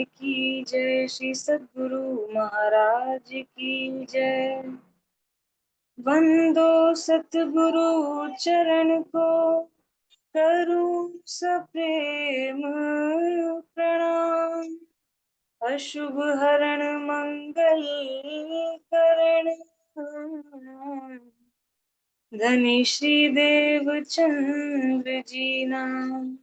की जय। श्री सद्गुरु महाराज की जय। वंदो सतगुरु चरण को, करूं सप्रेम प्रणाम। अशुभ हरण मंगल करण, धनी श्री देव चंद्र जी नाम।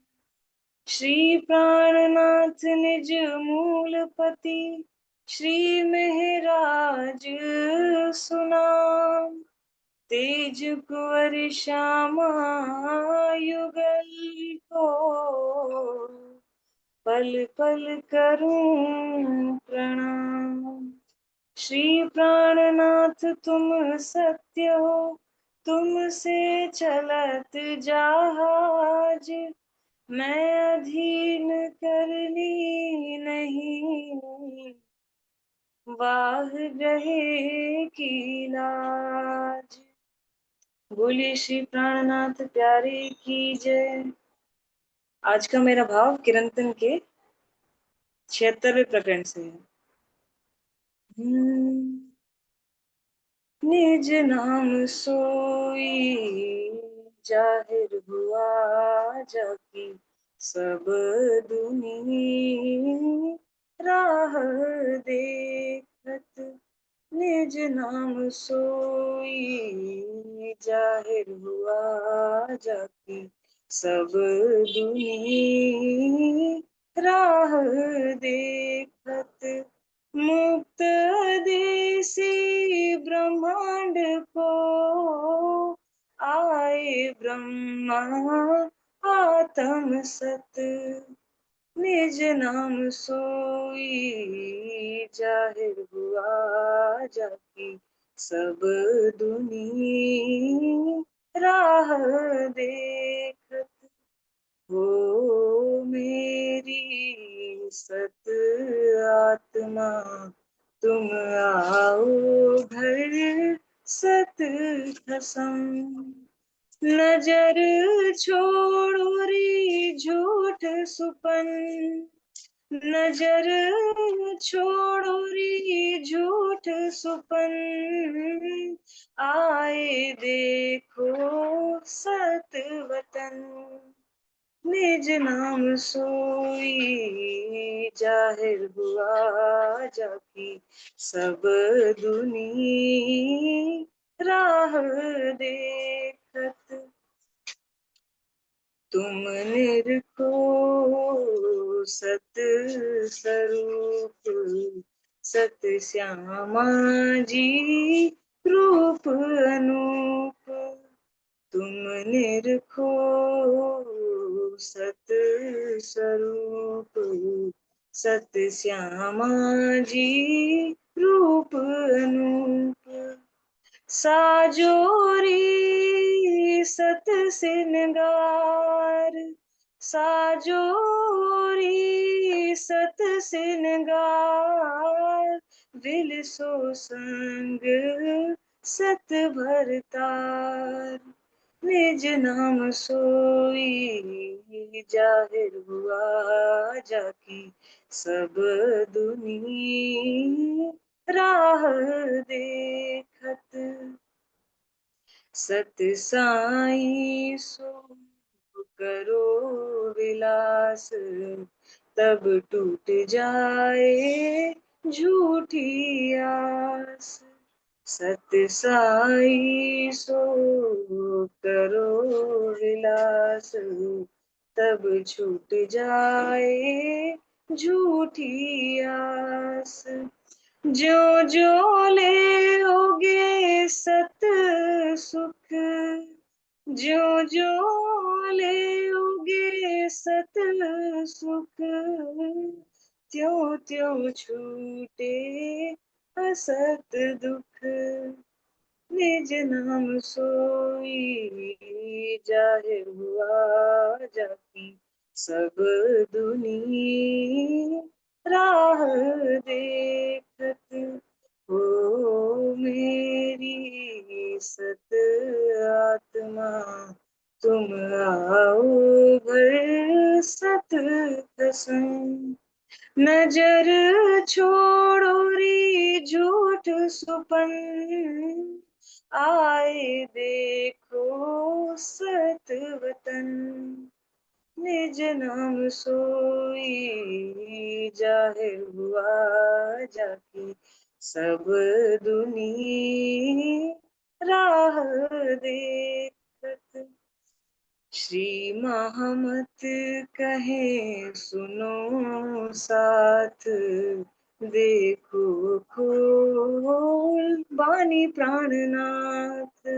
श्री प्राणनाथ निज मूलपति, श्री महराज सुनाम। तेज कुंवर श्यामा युगल को, पल पल करूं प्रणाम। श्री प्राणनाथ तुम सत्य हो, तुमसे चलत जहाज। मैं अधीन करनी नहीं, वाह रहे की लाज। बोलिए श्री प्राणनाथ प्यारे की जय। आज का मेरा भाव कीर्तन के 76वें प्रकरण से है। निज नाम सोई जाहिर हुआ, जाकी सब दुनी राह देखत। निज नाम सोई जाहिर हुआ, जाकी सब दुनी राह देखत। मुक्त देसी ब्रह्मांड को, आए ब्रह्मा आत्म सत। निज नाम सोई जाहिर हुआ, जाकी सब दुनी राह देखत। हो मेरी सत आत्मा, तुम आओ घर सत कसम। नजर छोड़ो रे झूठ सुपन, नजर छोड़ो रे झूठ सुपन। आए देखो सत वतन। निज नाम सोई जाहिर हुआ, जाकी सब दुनी राह देखत। तुम निरखो सत स्वरूप, सत श्यामा जी रूप अनूप। तुम निरखो सत स्वरूप, सत श्यामा जी रूप अनूप। साजोरी सत सिनगार, साजोरी सत सिनगार। दिल सो संग सत भरतार। निज नाम सोई जाहिर हुआ, जाकी सब दुनी राह देखत। सत साई सो करो विलास, तब टूट जाए झूठी आस। सत साई सो करो विलास, तब छूट जाए झूठी आस। जो जो ले होगे सत सुख, जो जो ले होगे सत सुख। त्यों त्यों छूटे असत दुख। निज नाम सोई जाहिर हुआ, जाकी सब दुनी राह देखत। हो मेरी सत आत्मा, तुम आओ घर सत कसम। नजर सुपन, आए देखो सतवतन, निज नाम सोई जाहिर हुआ जाके, सब दुनी राह देखत। श्री महामत कहे सुनो साथ, देखो खोल बानी प्राणनाथ।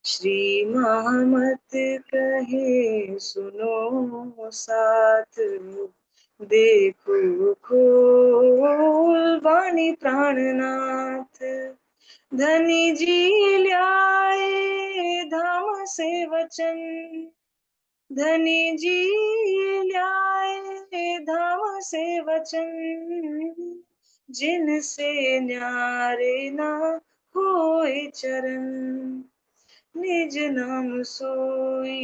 श्री महामत कहे सुनो साथ, देखो खोल बानी प्राणनाथ। धनी जी ल्याए धाम से वचन, धनी जी ल्याए धाम से वचन, जिनसे न्यारे ना होए चरण, निज नाम सोई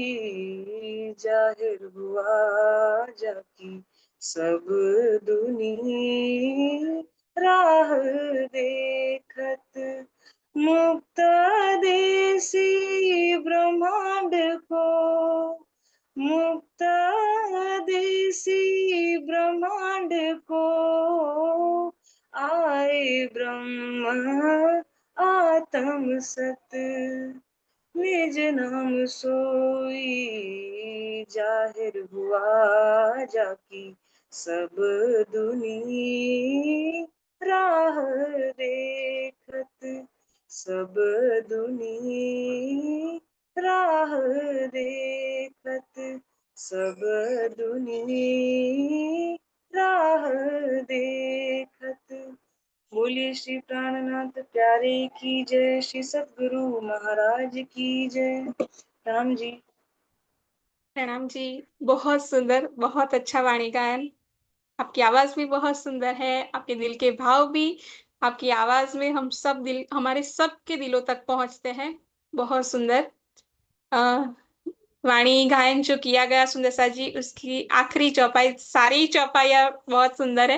जाहिर हुआ जाकी, सब दुनी राह देखत। मुक्त देसी ब्रह्मांड को, मुक्त देसी ब्रह्मांड को, आए ब्रह्म आत्म सत, निज नाम सोई जाहिर हुआ जाकी, सब दुनी राह देखत, सब दुनी राह देखत, सब दुनी राह देखत। बोलिए श्री प्राणनाथ प्यारे की जय, श्री सतगुरु महाराज की जय। राम जी। प्रणाम जी। बहुत सुंदर, बहुत अच्छा वाणी गायन। आपकी आवाज भी बहुत सुंदर है, आपके दिल के भाव भी आपकी आवाज में हम सब दिल हमारे सबके दिलों तक पहुंचते हैं। बहुत सुंदर अ, वाणी गायन जो किया गया सुंदर सा जी, उसकी आखिरी चौपाई, सारी चौपाइयाँ बहुत सुंदर है,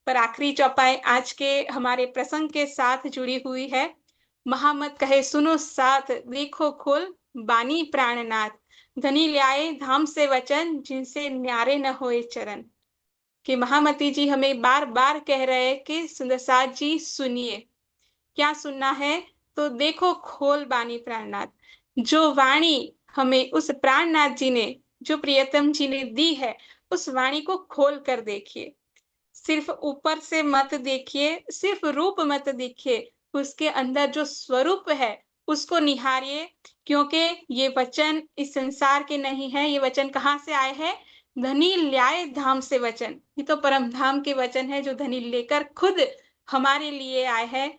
पर आखिरी चौपाई आज के हमारे प्रसंग के साथ जुड़ी हुई है। महामत कहे सुनो साथ, देखो खोल बानी प्राणनाथ, धनी ल्याए धाम से वचन, जिनसे न्यारे न होए चरण। कि महामती जी हमें बार बार कह रहे हैं कि सुंदर साथ जी सुनिए। क्या सुनना है? तो देखो खोल बानी प्राणनाथ, जो वाणी हमें उस प्राणनाथ जी ने, जो प्रियतम जी ने दी है, उस वाणी को खोल कर देखिए। सिर्फ ऊपर से मत देखिए, सिर्फ रूप मत देखिए, उसके अंदर जो स्वरूप है उसको निहारिए, क्योंकि ये वचन इस संसार के नहीं है। ये वचन कहाँ से आए हैं? धनी ल्याए धाम से वचन। ये तो परम धाम के वचन है जो धनी लेकर खुद हमारे लिए आए हैं।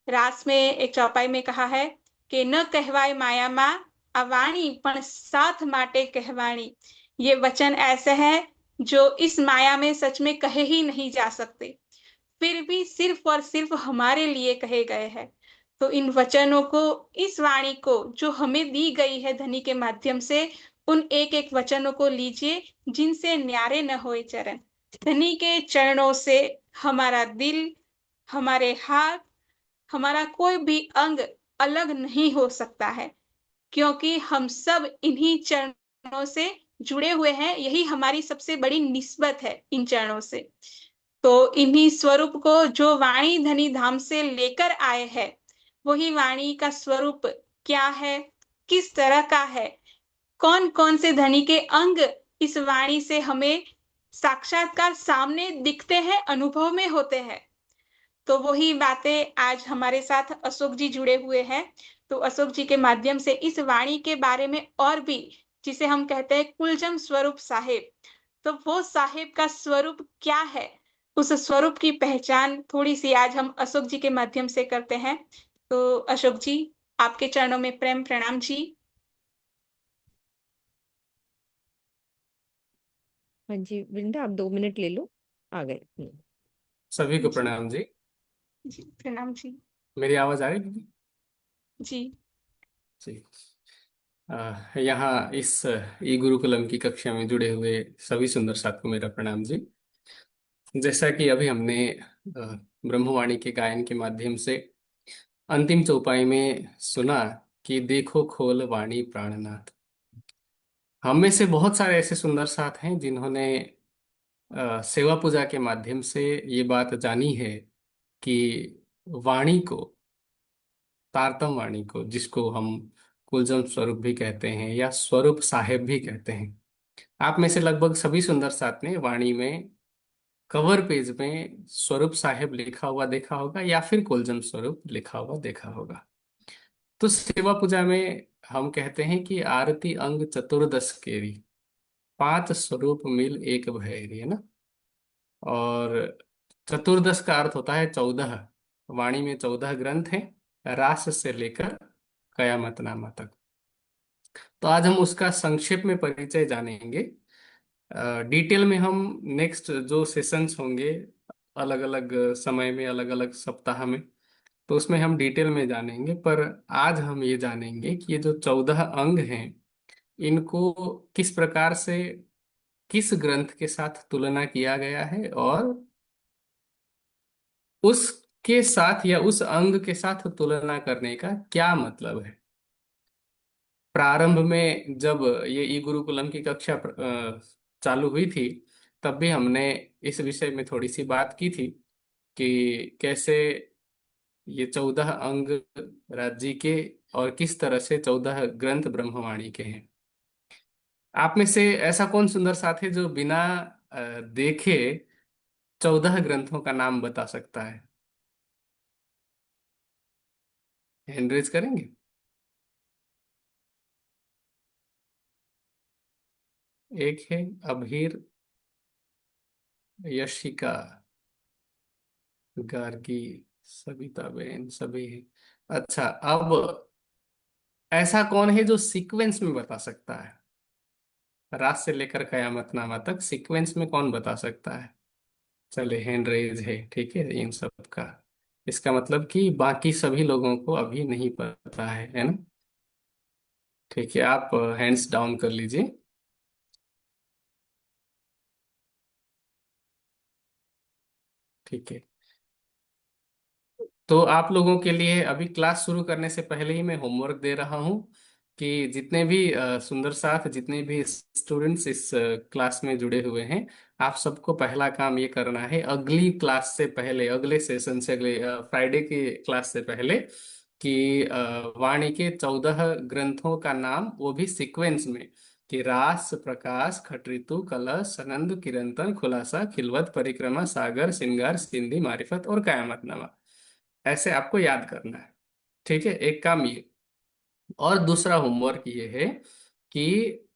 रास में एक चौपाई में कहा है कि न कहवाए माया माँ अवाणी, पण साथ माटे कहवाणी। ये वचन ऐसे हैं जो इस माया में सच में कहे ही नहीं जा सकते, फिर भी सिर्फ और सिर्फ हमारे लिए कहे गए हैं। तो इन वचनों को, इस वाणी को जो हमें दी गई है धनी के माध्यम से, उन एक एक वचनों को लीजिए, जिनसे न्यारे न होए चरण। धनी के चरणों से हमारा दिल, हमारे हाथ, हमारा कोई भी अंग अलग नहीं हो सकता है, क्योंकि हम सब इन्हीं चरणों से जुड़े हुए हैं। यही हमारी सबसे बड़ी निस्बत है इन चरणों से। तो इन्हीं स्वरूप को जो वाणी धनी धाम से लेकर आए हैं, वही वाणी का स्वरूप क्या है, किस तरह का है, कौन कौन से धनी के अंग इस वाणी से हमें साक्षात्कार सामने दिखते हैं, अनुभव में होते हैं। तो वही बातें आज हमारे साथ अशोक जी जुड़े हुए हैं। तो अशोक जी के माध्यम से इस वाणी के बारे में और भी, जिसे हम कहते हैं कुलजम स्वरूप साहेब, तो वो साहेब का स्वरूप क्या है, उस स्वरूप की पहचान थोड़ी सी आज हम अशोक जी के माध्यम से करते हैं। तो अशोक जी, आपके चरणों में प्रेम प्रणाम जी। हाँ जी वृंदा, आप 2 मिनट ले लो, आ गए। सभी को जी प्रणाम जी। जी प्रणाम जी। मेरी आवाज आ रही है जी जी। यहाँ इस ई गुरुकुलम की कक्षा में जुड़े हुए सभी सुंदर साथ को मेरा प्रणाम जी। जैसा कि अभी हमने ब्रह्मवाणी के गायन के माध्यम से अंतिम चौपाई में सुना कि देखो खोल वाणी प्राणनाथ। हम में से बहुत सारे ऐसे सुंदर साथ हैं जिन्होंने सेवा पूजा के माध्यम से ये बात जानी है कि वाणी को, तारतम वाणी को, जिसको हम कुलजम स्वरूप भी कहते हैं या स्वरूप साहेब भी कहते हैं, आप में से लगभग सभी सुंदर साथ ने वाणी में कवर पेज में स्वरूप साहेब लिखा हुआ देखा होगा या फिर कुलजम स्वरूप लिखा हुआ देखा होगा। तो सेवा पूजा में हम कहते हैं कि आरती अंग चतुर्दश केरी, पांच स्वरूप मिल एक भैरी, है ना। और चतुर्दश का अर्थ होता है 14। वाणी में 14 ग्रंथ हैं, रास से लेकर कयामतनामा तक। तो आज हम उसका संक्षेप में परिचय जानेंगे। डिटेल में हम नेक्स्ट जो सेशंस होंगे अलग अलग समय में, अलग अलग सप्ताह में, तो उसमें हम डिटेल में जानेंगे। पर आज हम ये जानेंगे कि ये जो 14 अंग हैं, इनको किस प्रकार से, किस ग्रंथ के साथ तुलना किया गया है, और उसके साथ या उस अंग के साथ तुलना करने का क्या मतलब है। प्रारंभ में जब ये ई गुरुकुलम की कक्षा चालू हुई थी, तब भी हमने इस विषय में थोड़ी सी बात की थी कि कैसे ये 14 अंग राज्य के और किस तरह से 14 ग्रंथ ब्रह्मवाणी के हैं। आप में से ऐसा कौन सुंदर साथी है जो बिना देखे 14 ग्रंथों का नाम बता सकता है? हैंड रेज करेंगे। एक है अभीर, यशिका, गार्गी, सविता बेन, सभी है। अच्छा, अब ऐसा कौन है जो सीक्वेंस में बता सकता है? रात से लेकर कयामतनामा तक सीक्वेंस में कौन बता सकता है? चले, हैंड रेज है, ठीक है, इन सब का। इसका मतलब कि बाकी सभी लोगों को अभी नहीं पता है ना। ठीक है, आप हैंड्स डाउन कर लीजिए। ठीक है, तो आप लोगों के लिए अभी क्लास शुरू करने से पहले ही मैं होमवर्क दे रहा हूं कि जितने भी सुंदर साथ, जितने भी स्टूडेंट्स इस क्लास में जुड़े हुए हैं, आप सबको पहला काम ये करना है, अगली क्लास से पहले, अगले सेशन से, अगले फ्राइडे की क्लास से पहले, कि वाणी के 14 ग्रंथों का नाम, वो भी सीक्वेंस में, कि रास, प्रकाश, खटऋतु, कलश, सनंद, किरंतन, खुलासा, खिलवत, परिक्रमा, सागर, श्रृंगार, सिंधी, मारिफत और कयामतनामा, ऐसे आपको याद करना है। ठीक है, एक काम ये। और दूसरा होमवर्क ये है कि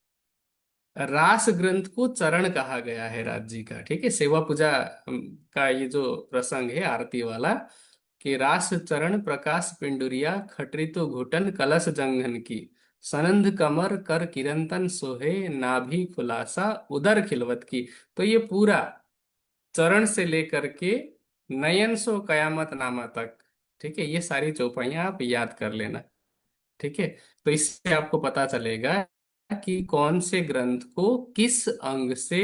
रास ग्रंथ को चरण कहा गया है राज जी का। ठीक है, सेवा पूजा का ये जो प्रसंग है आरती वाला, कि रास चरण प्रकाश पिंडुरिया, खटरितु घुटन कलश जंघन की, सनंद कमर कर किरंतन सोहे, नाभि खुलासा उदर खिलवत की। तो ये पूरा चरण से लेकर के नयन सो कयामत नामा तक, ठीक है, ये सारी चौपाइयां आप याद कर लेना। ठीक है, तो इससे आपको पता चलेगा कि कौन से ग्रंथ को किस अंग से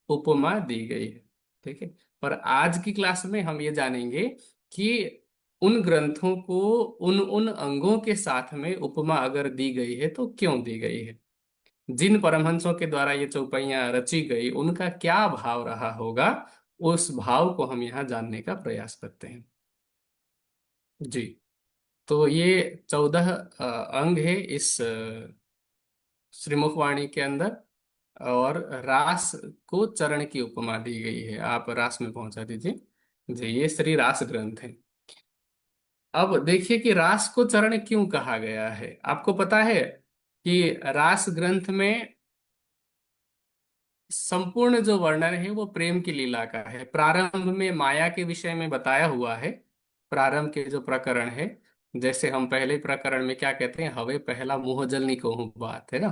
उपमा दी गई है। ठीक है, पर आज की क्लास में हम ये जानेंगे कि उन ग्रंथों को उन उन अंगों के साथ में उपमा अगर दी गई है तो क्यों दी गई है। जिन परमहंसों के द्वारा ये चौपाइयां रची गई, उनका क्या भाव रहा होगा, उस भाव को हम यहाँ जानने का प्रयास करते हैं। जी, तो ये 14 अंग है इस श्रीमुखवाणी के अंदर, और रास को चरण की उपमा दी गई है। आप रास में पहुंचा दीजिए। जी, ये श्री रास ग्रंथ है। अब देखिए कि रास को चरण क्यों कहा गया है। आपको पता है कि रास ग्रंथ में संपूर्ण जो वर्णन है वो प्रेम की लीला का है। प्रारंभ में माया के विषय में बताया हुआ है। प्रारंभ के जो प्रकरण है, जैसे हम पहले प्रकरण में क्या कहते हैं, हवे पहला मोह जल निकोहू बात, है ना।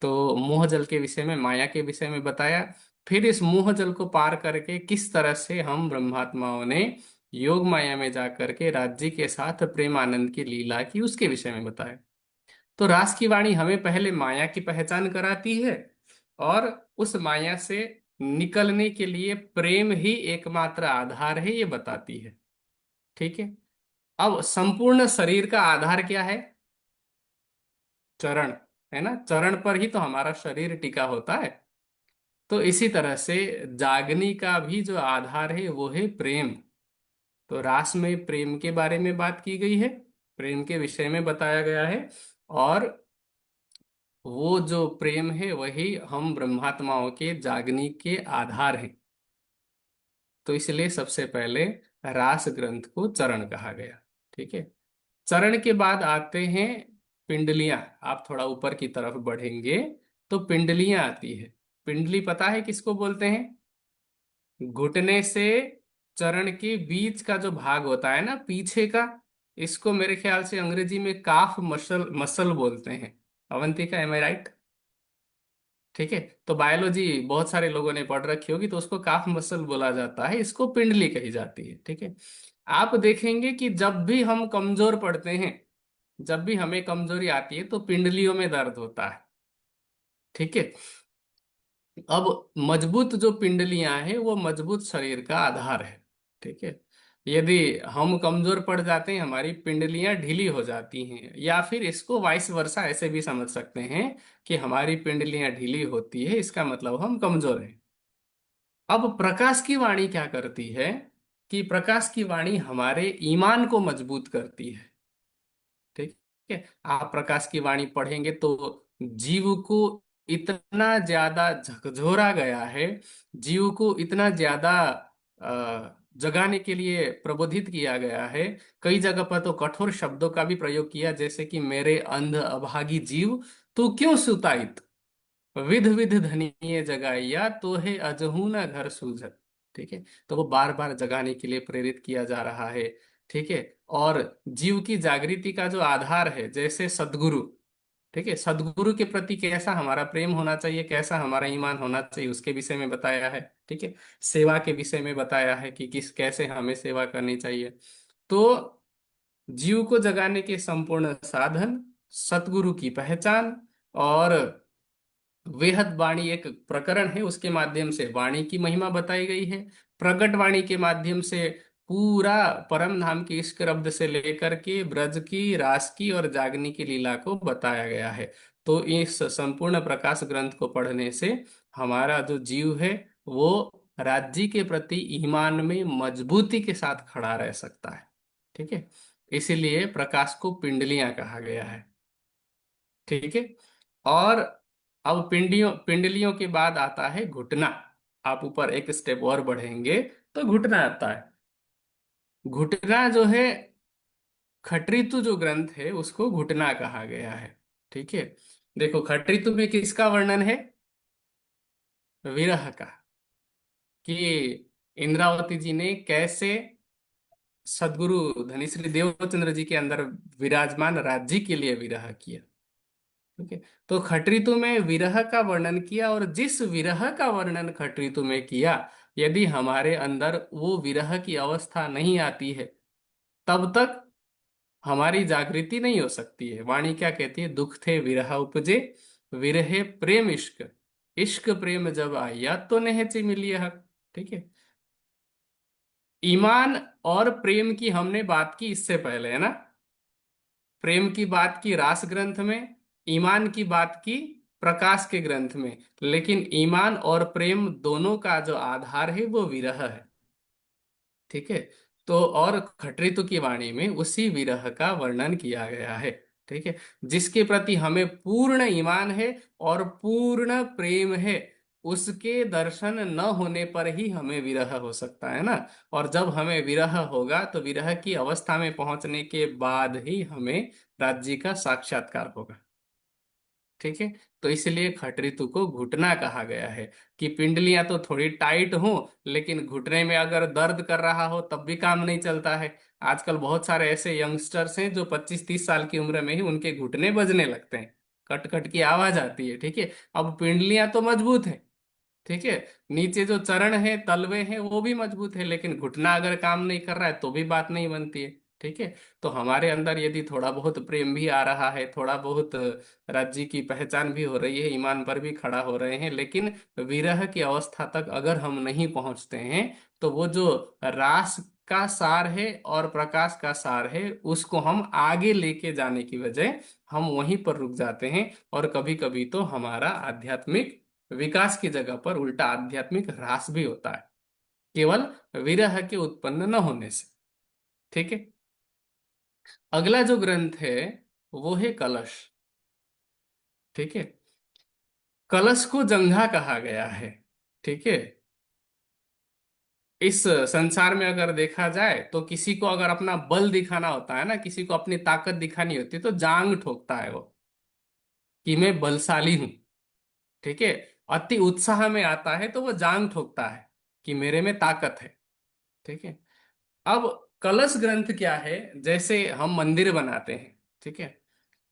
तो मोह जल के विषय में, माया के विषय में बताया। फिर इस मोह जल को पार करके किस तरह से हम ब्रह्मात्माओं ने योग माया में जाकर के राज्य के साथ प्रेम आनंद की लीला की, उसके विषय में बताया। तो रास की वाणी हमें पहले माया की पहचान कराती है, और उस माया से निकलने के लिए प्रेम ही एकमात्र आधार है, ये बताती है। ठीक है, अब संपूर्ण शरीर का आधार क्या है? चरण, है ना? चरण पर ही तो हमारा शरीर टिका होता है। तो इसी तरह से जागनी का भी जो आधार है वो है प्रेम। तो रास में प्रेम के बारे में बात की गई है, प्रेम के विषय में बताया गया है। और वो जो प्रेम है वही हम ब्रह्मात्माओं के जागनी के आधार हैं। तो इसलिए सबसे पहले रास ग्रंथ को चरण कहा गया। ठीक है। चरण के बाद आते हैं पिंडलियां। आप थोड़ा ऊपर की तरफ बढ़ेंगे तो पिंडलियां आती है। पिंडली पता है किसको बोलते हैं? घुटने से चरण के बीच का जो भाग होता है ना, पीछे का, इसको मेरे ख्याल से अंग्रेजी में काफ मसल मसल बोलते हैं। अवंतिका, एम आई राइट? ठीक है। तो बायोलॉजी बहुत सारे लोगों ने पढ़ रखी होगी, तो उसको काफ मसल बोला जाता है, इसको पिंडली कही जाती है। ठीक है। आप देखेंगे कि जब भी हम कमजोर पड़ते हैं, जब भी हमें कमजोरी आती है, तो पिंडलियों में दर्द होता है। ठीक है। अब मजबूत जो पिंडलियां हैं वो मजबूत शरीर का आधार है। ठीक है। यदि हम कमजोर पड़ जाते हैं, हमारी पिंडलियां ढीली हो जाती हैं, या फिर इसको वाइस वर्सा ऐसे भी समझ सकते हैं कि हमारी पिंडलियां ढीली होती है, इसका मतलब हम कमजोर हैं। अब प्रकाश की वाणी क्या करती है कि प्रकाश की वाणी हमारे ईमान को मजबूत करती है। ठीक है। आप प्रकाश की वाणी पढ़ेंगे तो जीव को इतना ज्यादा झकझोरा गया है, जीव को इतना ज्यादा जगाने के लिए प्रबोधित किया गया है। कई जगह पर तो कठोर शब्दों का भी प्रयोग किया, जैसे कि मेरे अंध अभागी जीव, तू क्यों सुताइत, विध विध धनिये जगाइया, तो है अजहू न घर सूझत। ठीक है। तो वो बार बार जगाने के लिए प्रेरित किया जा रहा है। ठीक है। और जीव की जागृति का जो आधार है, जैसे सदगुरु, ठीक है, सदगुरु के प्रति कैसा हमारा प्रेम होना चाहिए, कैसा हमारा ईमान होना चाहिए, उसके विषय में बताया है। ठीक है। सेवा के विषय में बताया है कि किस कैसे हमें सेवा करनी चाहिए। तो जीव को जगाने के संपूर्ण साधन, सतगुरु की पहचान, और वेहद वाणी एक प्रकरण है, उसके माध्यम से वाणी की महिमा बताई गई है। प्रगट वाणी के माध्यम से पूरा परम धाम की इस शब्द से लेकर के ब्रज की, रास की और जागनी की लीला को बताया गया है। तो इस संपूर्ण प्रकाश ग्रंथ को पढ़ने से हमारा जो जीव है वो राज्य के प्रति ईमान में मजबूती के साथ खड़ा रह सकता है। ठीक है। इसीलिए प्रकाश को पिंडलियां कहा गया है। ठीक है। और अब पिंडलियों के बाद आता है घुटना। आप ऊपर एक स्टेप और बढ़ेंगे तो घुटना आता है। घुटना जो है, खटऋतु जो ग्रंथ है उसको घुटना कहा गया है। ठीक है। देखो, खटऋतु में किसका वर्णन है? विरह का, कि इंद्रावती जी ने कैसे सदगुरु धनीश्री देवचंद्र जी के अंदर विराजमान राज्य के लिए विरह किया। ठीक है। तो खटऋतु में विरह का वर्णन किया, और जिस विरह का वर्णन खटऋतु में किया, यदि हमारे अंदर वो विरह की अवस्था नहीं आती है, तब तक हमारी जागृति नहीं हो सकती है। वाणी क्या कहती है? दुख थे विरह उपजे, विरहे प्रेम इश्क, इश्क प्रेम जब आया तो नेहची मिलिय हक। ठीक है। ईमान और प्रेम की हमने बात की इससे पहले, है ना? प्रेम की बात की रास ग्रंथ में, ईमान की बात की प्रकाश के ग्रंथ में। लेकिन ईमान और प्रेम दोनों का जो आधार है वो विरह है। ठीक है। तो और खटऋतु की वाणी में उसी विरह का वर्णन किया गया है। ठीक है। जिसके प्रति हमें पूर्ण ईमान है और पूर्ण प्रेम है, उसके दर्शन न होने पर ही हमें विरह हो सकता है ना। और जब हमें विरह होगा तो विरह की अवस्था में पहुंचने के बाद ही हमें राज्य का साक्षात्कार होगा। ठीक है। तो इसलिए खटऋतु को घुटना कहा गया है, कि पिंडलियां तो थोड़ी टाइट हो, लेकिन घुटने में अगर दर्द कर रहा हो तब भी काम नहीं चलता है। आजकल बहुत सारे ऐसे यंगस्टर्स हैं जो 25-30 साल की उम्र में ही उनके घुटने बजने लगते हैं, कट कट की आवाज आती है। ठीक है। अब पिंडलियां तो मजबूत है, ठीक है, नीचे जो चरण है, तलवे हैं, वो भी मजबूत है, लेकिन घुटना अगर काम नहीं कर रहा है तो भी बात नहीं बनती है। ठीक है। तो हमारे अंदर यदि थोड़ा बहुत प्रेम भी आ रहा है, थोड़ा बहुत राज्य की पहचान भी हो रही है, ईमान पर भी खड़ा हो रहे हैं, लेकिन विरह की अवस्था तक अगर हम नहीं पहुंचते हैं, तो वो जो रास का सार है और प्रकाश का सार है, उसको हम आगे लेके जाने की बजाय हम वहीं पर रुक जाते हैं। और कभी कभी तो हमारा आध्यात्मिक विकास की जगह पर उल्टा आध्यात्मिक ह्रास भी होता है, केवल विरह के उत्पन्न न होने से। ठीक है। अगला जो ग्रंथ है वो है कलश। ठीक है। कलश को जंघा कहा गया है। ठीक है। इस संसार में अगर देखा जाए तो किसी को अगर अपना बल दिखाना होता है ना, किसी को अपनी ताकत दिखानी होती है, तो जांग ठोकता है वो कि मैं बलशाली हूं। ठीक है। अति उत्साह में आता है तो वो जांग ठोकता है कि मेरे में ताकत है। ठीक है। अब कलश ग्रंथ क्या है, जैसे हम मंदिर बनाते हैं। ठीक है।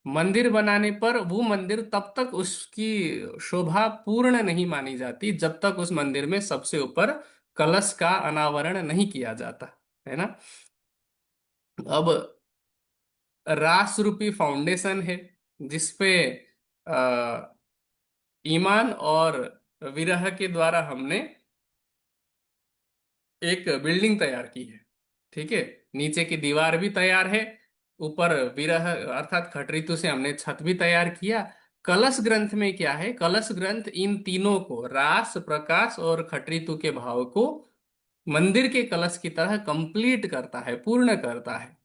मंदिर बनाने पर वो मंदिर तब तक उसकी शोभा पूर्ण नहीं मानी जाती जब तक उस मंदिर में सबसे ऊपर कलश का अनावरण नहीं किया जाता है ना। अब रास रूपी फाउंडेशन है जिसपे अ, ईमान और विरह के द्वारा हमने एक बिल्डिंग तैयार की है। ठीक है। नीचे की दीवार भी तैयार है, ऊपर विरह अर्थात खटरीतु से हमने छत भी तैयार किया। कलश ग्रंथ में क्या है, कलश ग्रंथ इन तीनों को, रास, प्रकाश और खटरीतु के भाव को मंदिर के कलश की तरह कंप्लीट करता है, पूर्ण करता है।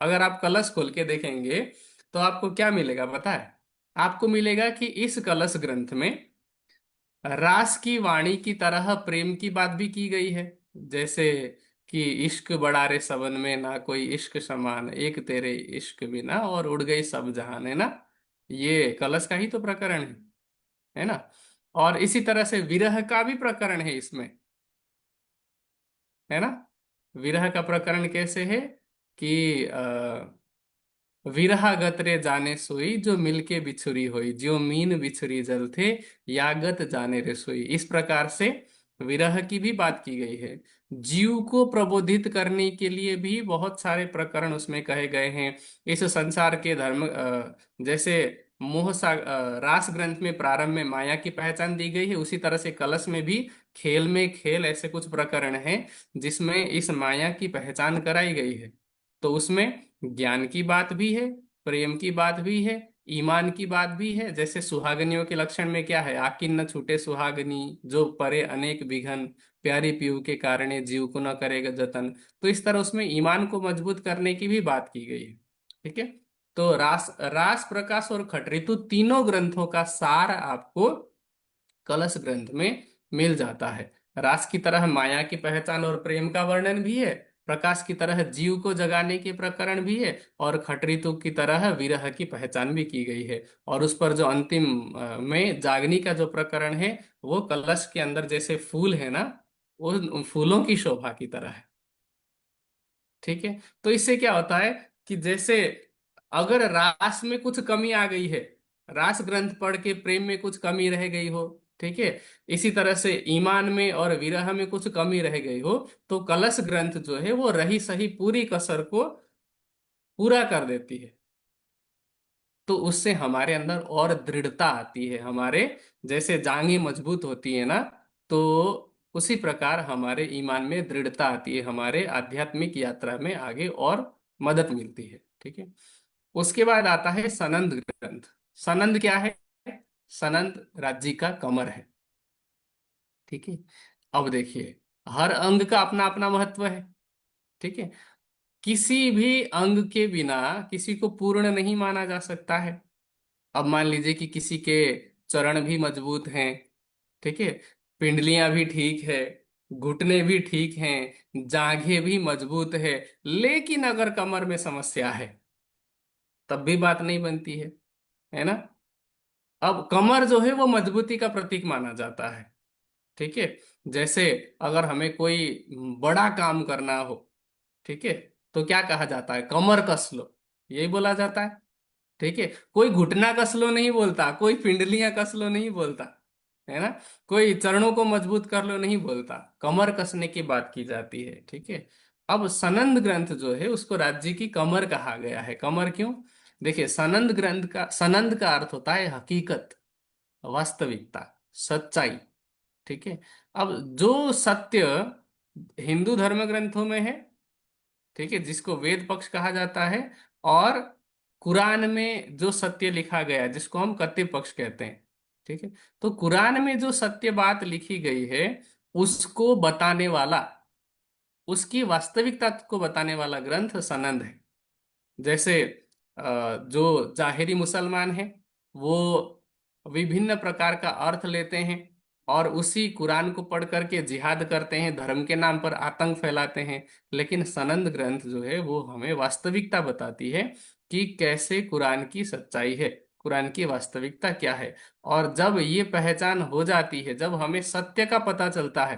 अगर आप कलश खोल के देखेंगे तो आपको क्या मिलेगा पता है? आपको मिलेगा कि इस कलश ग्रंथ में रास की वाणी की तरह प्रेम की बात भी की गई है। जैसे कि इश्क बड़ा रे सबन में, ना कोई इश्क समान, एक तेरे इश्क बिना और उड़ गई सब जहान, है ना। ये कलश का ही तो प्रकरण है ना। और इसी तरह से विरह का भी प्रकरण है इसमें, है ना। विरह का प्रकरण कैसे है कि विरहा गत रे जाने सोई, जो मिलके बिछुरी होई, जो मीन बिछुरी जल थे, यागत जाने रे सोई। इस प्रकार से विरह की भी बात की गई है। जीव को प्रबोधित करने के लिए भी बहुत सारे प्रकरण उसमें कहे गए हैं। इस संसार के धर्म जैसे रास ग्रंथ में प्रारंभ में माया की पहचान दी गई है, उसी तरह से कलश में भी खेल में खेल ऐसे कुछ प्रकरण हैं जिसमें इस माया की पहचान कराई गई है। तो उसमें ज्ञान की बात भी है, प्रेम की बात भी है, ईमान की बात भी है। जैसे सुहागनियों के लक्षण में क्या है, आकिन न छूटे सुहागनी, जो परे अनेक विघन, प्यारी पीयू के कारणे जीव को न करेगा जतन। तो इस तरह उसमें ईमान को मजबूत करने की भी बात की गई है। ठीक है। तो रास रास प्रकाश और खटऋतु तीनों ग्रंथों का सार आपको कलश ग्रंथ में मिल जाता है। रास की तरह माया की पहचान और प्रेम का वर्णन भी है, प्रकाश की तरह जीव को जगाने के प्रकरण भी है, और खटऋतु की तरह विरह की पहचान भी की गई है। और उस पर जो अंतिम में जागनी का जो प्रकरण है, वो कलश के अंदर जैसे फूल है ना, उन फूलों की शोभा की तरह है। ठीक है। तो इससे क्या होता है कि जैसे अगर रास में कुछ कमी आ गई है, रास ग्रंथ पढ़ के प्रेम में कुछ कमी रह गई हो, ठीक है, इसी तरह से ईमान में और विरह में कुछ कमी रह गई हो, तो कलश ग्रंथ जो है वो रही सही पूरी कसर को पूरा कर देती है। तो उससे हमारे अंदर और दृढ़ता आती है, हमारे जैसे जांघें मजबूत होती है ना, तो उसी प्रकार हमारे ईमान में दृढ़ता आती है, हमारे आध्यात्मिक यात्रा में आगे और मदद मिलती है। ठीक है। उसके बाद आता है सनंद ग्रंथ। सनंद क्या है? सनंद राज्य का कमर है। ठीक है। अब देखिए, हर अंग का अपना अपना महत्व है। ठीक है। किसी भी अंग के बिना किसी को पूर्ण नहीं माना जा सकता है। अब मान लीजिए कि किसी के चरण भी मजबूत हैं, ठीक है, पिंडलियां भी ठीक है, घुटने भी ठीक हैं, जांघें भी मजबूत है, लेकिन अगर कमर में समस्या है तब भी बात नहीं बनती है ना। अब कमर जो है वो मजबूती का प्रतीक माना जाता है। ठीक है। जैसे अगर हमें कोई बड़ा काम करना हो, ठीक है, तो क्या कहा जाता है, कमर कस लो, यही बोला जाता है। ठीक है। कोई घुटना कस लो नहीं बोलता, कोई पिंडलियां कस लो नहीं बोलता, है ना। कोई चरणों को मजबूत कर लो नहीं बोलता, कमर कसने की बात की जाती है। ठीक है। अब सनंद ग्रंथ जो है उसको राज्य की कमर कहा गया है। कमर क्यों? देखिए, सनंद का अर्थ होता है हकीकत, वास्तविकता, सच्चाई। ठीक है। अब जो सत्य हिंदू धर्म ग्रंथों में है, ठीक है, जिसको वेद पक्ष कहा जाता है, और कुरान में जो सत्य लिखा गया है जिसको हम कत्य पक्ष कहते हैं। ठीक है, तो कुरान में जो सत्य बात लिखी गई है उसको बताने वाला, उसकी वास्तविकता को बताने वाला ग्रंथ सनद है। जैसे जो जाहिरी मुसलमान हैं वो विभिन्न प्रकार का अर्थ लेते हैं और उसी कुरान को पढ़ करके जिहाद करते हैं, धर्म के नाम पर आतंक फैलाते हैं। लेकिन सनद ग्रंथ जो है वो हमें वास्तविकता बताती है कि कैसे कुरान की सच्चाई है, कुरान की वास्तविकता क्या है। और जब ये पहचान हो जाती है, जब हमें सत्य का पता चलता है,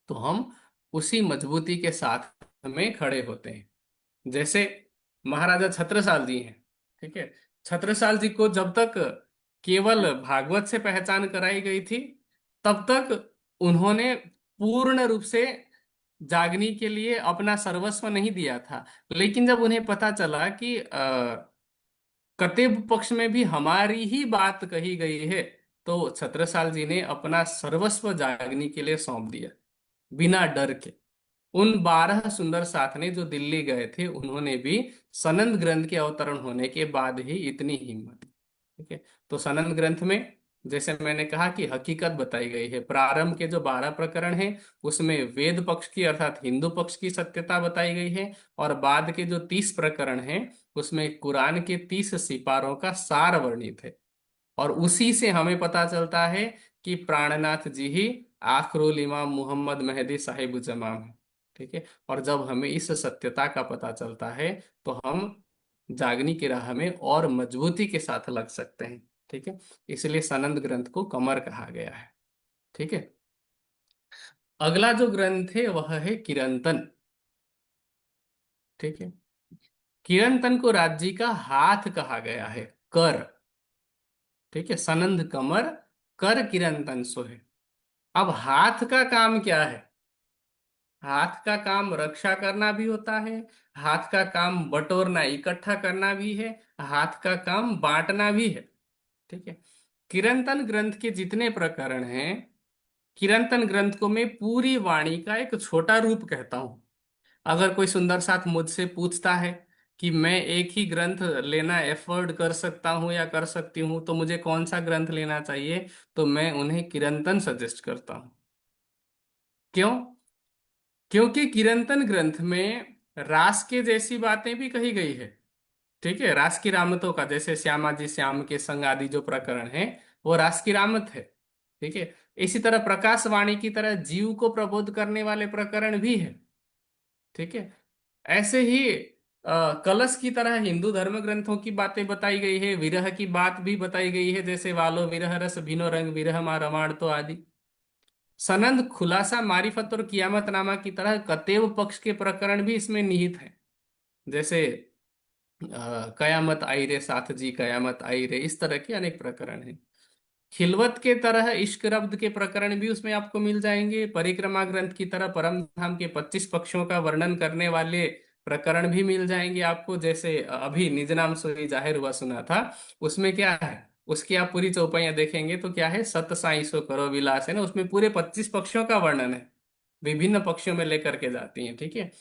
तो हम उसी मजबूती के साथ में खड़े होते हैं। जैसे महाराजा छत्रसाल जी हैं। ठीक है, छत्रसाल जी को जब तक केवल भागवत से पहचान कराई गई थी, तब तक उन्होंने पूर्ण रूप से जागने के लिए अपना सर्वस्व नहीं दिया था। लेकिन जब उन्हें पता चला कि कतेब पक्ष में भी हमारी ही बात कही गई है, तो छत्रसाल जी ने अपना सर्वस्व जागने के लिए सौंप दिया, बिना डर के। उन 12 सुंदर साथ ने जो दिल्ली गए थे, उन्होंने भी सनंद ग्रंथ के अवतरण होने के बाद ही इतनी हिम्मत। ठीक है, तो सनंद ग्रंथ में जैसे मैंने कहा कि हकीकत बताई गई है। प्रारंभ के जो 12 प्रकरण हैं उसमें वेद पक्ष की अर्थात हिंदू पक्ष की सत्यता बताई गई है, और बाद के जो 30 प्रकरण हैं उसमें कुरान के 30 सिपारों का सार वर्णित है। और उसी से हमें पता चलता है कि प्राणनाथ जी ही आखरुल इमाम मोहम्मद मेहदी साहिब जमाम है। ठीक है, और जब हमें इस सत्यता का पता चलता है तो हम जागनी की राह में और मजबूती के साथ लग सकते हैं। ठीक है, इसलिए सनंद ग्रंथ को कमर कहा गया है। ठीक है, अगला जो ग्रंथ है वह है किरंतन। ठीक है, किरंतन को राज्य का हाथ कहा गया है, कर। ठीक है, सनंद कमर, कर किरंतन सो है। अब हाथ का काम क्या है? हाथ का काम रक्षा करना भी होता है, हाथ का काम बटोरना इकट्ठा करना भी है, हाथ का काम बांटना भी है। ठीक है, किरंतन ग्रंथ के जितने प्रकरण हैं, किरंतन ग्रंथ को मैं पूरी वाणी का एक छोटा रूप कहता हूं। अगर कोई सुंदर साथ मुझसे पूछता है कि मैं एक ही ग्रंथ लेना एफोर्ड कर सकता हूं या कर सकती हूं, तो मुझे कौन सा ग्रंथ लेना चाहिए, तो मैं उन्हें किरंतन सजेस्ट करता हूं। क्यों? क्योंकि किरंतन ग्रंथ में रास के जैसी बातें भी कही गई है। ठीक है, रास की रामतों का, जैसे श्यामा जी श्याम के संग आदि जो प्रकरण है वो रास की रामत है। ठीक है, इसी तरह प्रकाशवाणी की तरह जीव को प्रबोध करने वाले प्रकरण भी है। ठीक है, ऐसे ही कलश की तरह हिंदू धर्म ग्रंथों की बातें बताई गई है, विरह की बात भी बताई गई है, जैसे वालो विरह रस भिनो रंग विरह मा रमाण तो आदि। सनंद खुलासा मारिफत और कियामत नामा की तरह कतेव पक्ष के प्रकरण भी इसमें निहित हैं। जैसे कयामत आई रे साथ जी कयामत आई रे, इस तरह के अनेक प्रकरण हैं। खिलवत के तरह इश्क रब्द के प्रकरण भी उसमें आपको मिल जाएंगे। परिक्रमा ग्रंथ की तरह परम धाम के 25 पक्षों का वर्णन करने वाले प्रकरण भी मिल जाएंगे आपको। जैसे अभी निज नाम सोई जाहिर हुआ सुना था, उसमें क्या है, उसकी आप पूरी चौपाइयां देखेंगे तो क्या है, सत साई सो करो विलास है ना, उसमें पूरे 25 पक्षों का वर्णन है, विभिन्न पक्षों में लेकर के जाती हैं। ठीक है,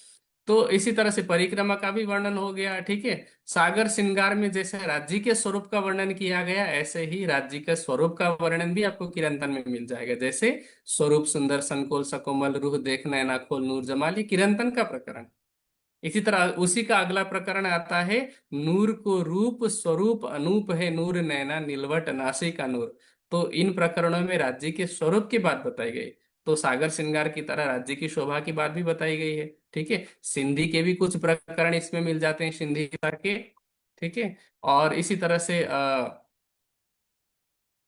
तो इसी तरह से परिक्रमा का भी वर्णन हो गया। ठीक है, सागर श्रृंगार में जैसे राज्य के स्वरूप का वर्णन किया गया, ऐसे ही राज्य के स्वरूप का वर्णन भी आपको किरंतन में मिल जाएगा। जैसे स्वरूप सुंदर संकोल सकोमल रूह देख नैना खोल नूर जमाल, ये किरंतन का प्रकरण। इसी तरह उसी का अगला प्रकरण आता है, नूर को रूप स्वरूप अनूप है नूर नैना नीलवट नासिका नूर। तो इन प्रकरणों में राज्य के स्वरूप की बात बताई गई। तो सागर श्रृंगार की तरह राज्य की शोभा की बात भी बताई गई है। ठीक है, सिंधी के भी कुछ प्रकरण इसमें मिल जाते हैं, सिंधी के। ठीक है, और इसी तरह से अ,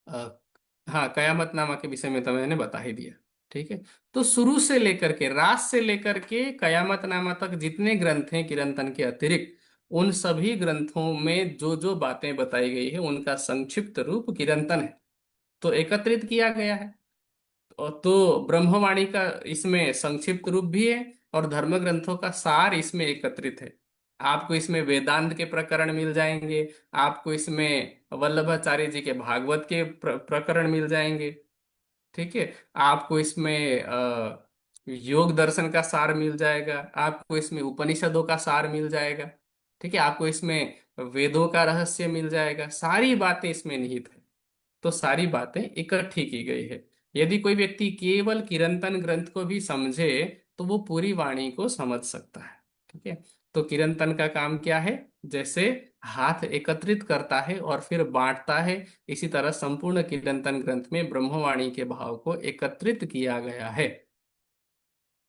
हाँ, कयामतनामा के विषय में तो मैंने बता ही दिया। ठीक है, तो शुरू से लेकर के रास से लेकर के कयामतनामा तक जितने ग्रंथ हैं किरंतन के अतिरिक्त, उन सभी ग्रंथों में जो जो बातें बताई गई है उनका संक्षिप्त रूप किरंतन है, तो एकत्रित किया गया है। और तो ब्रह्मवाणी का इसमें संक्षिप्त रूप भी है, और धर्म ग्रंथों का सार इसमें एकत्रित है। आपको इसमें वेदांत के प्रकरण मिल जाएंगे, आपको इसमें वल्लभाचार्य जी के भागवत के प्रकरण मिल जाएंगे। ठीक है, आपको इसमें योग दर्शन का सार मिल जाएगा, आपको इसमें उपनिषदों का सार मिल जाएगा। ठीक है, आपको इसमें वेदों का रहस्य मिल जाएगा, सारी बातें इसमें निहित है। तो सारी बातें इकट्ठी की गई है। यदि कोई व्यक्ति केवल किरंतन ग्रंथ को भी समझे तो वो पूरी वाणी को समझ सकता है। ठीक है, तो किरंतन का काम क्या है? जैसे हाथ एकत्रित करता है और फिर बांटता है, इसी तरह संपूर्ण किरंतन ग्रंथ में ब्रह्मवाणी के भाव को एकत्रित किया गया है।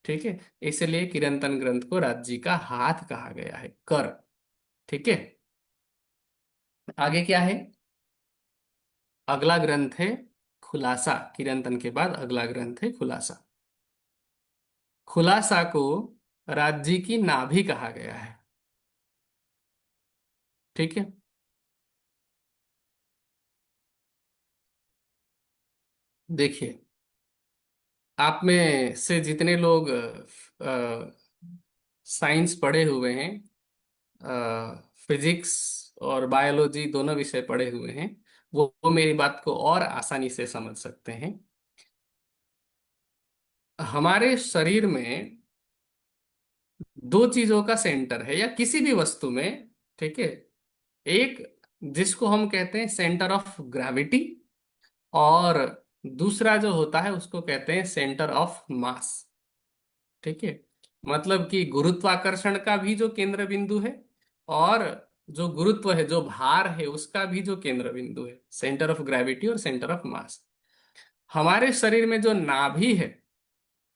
ठीक है, इसलिए किरंतन ग्रंथ को राज्य का हाथ कहा गया है, कर। ठीक है, आगे क्या है? अगला ग्रंथ है खुलासा। किरंतन के बाद अगला ग्रंथ है खुलासा। खुलासा को राज्य की नाभि कहा गया है। ठीक है, देखिए, आप में से जितने लोग साइंस पढ़े हुए हैं, फिजिक्स और बायोलॉजी दोनों विषय पढ़े हुए हैं, वो मेरी बात को और आसानी से समझ सकते हैं। हमारे शरीर में दो चीजों का सेंटर है, या किसी भी वस्तु में। ठीक है, एक जिसको हम कहते हैं सेंटर ऑफ ग्रेविटी, और दूसरा जो होता है उसको कहते हैं सेंटर ऑफ मास। ठीक है, मतलब कि गुरुत्वाकर्षण का भी जो केंद्र बिंदु है, और जो गुरुत्व है, जो भार है, उसका भी जो केंद्र बिंदु है, सेंटर ऑफ ग्रेविटी और सेंटर ऑफ मास। हमारे शरीर में जो नाभि है,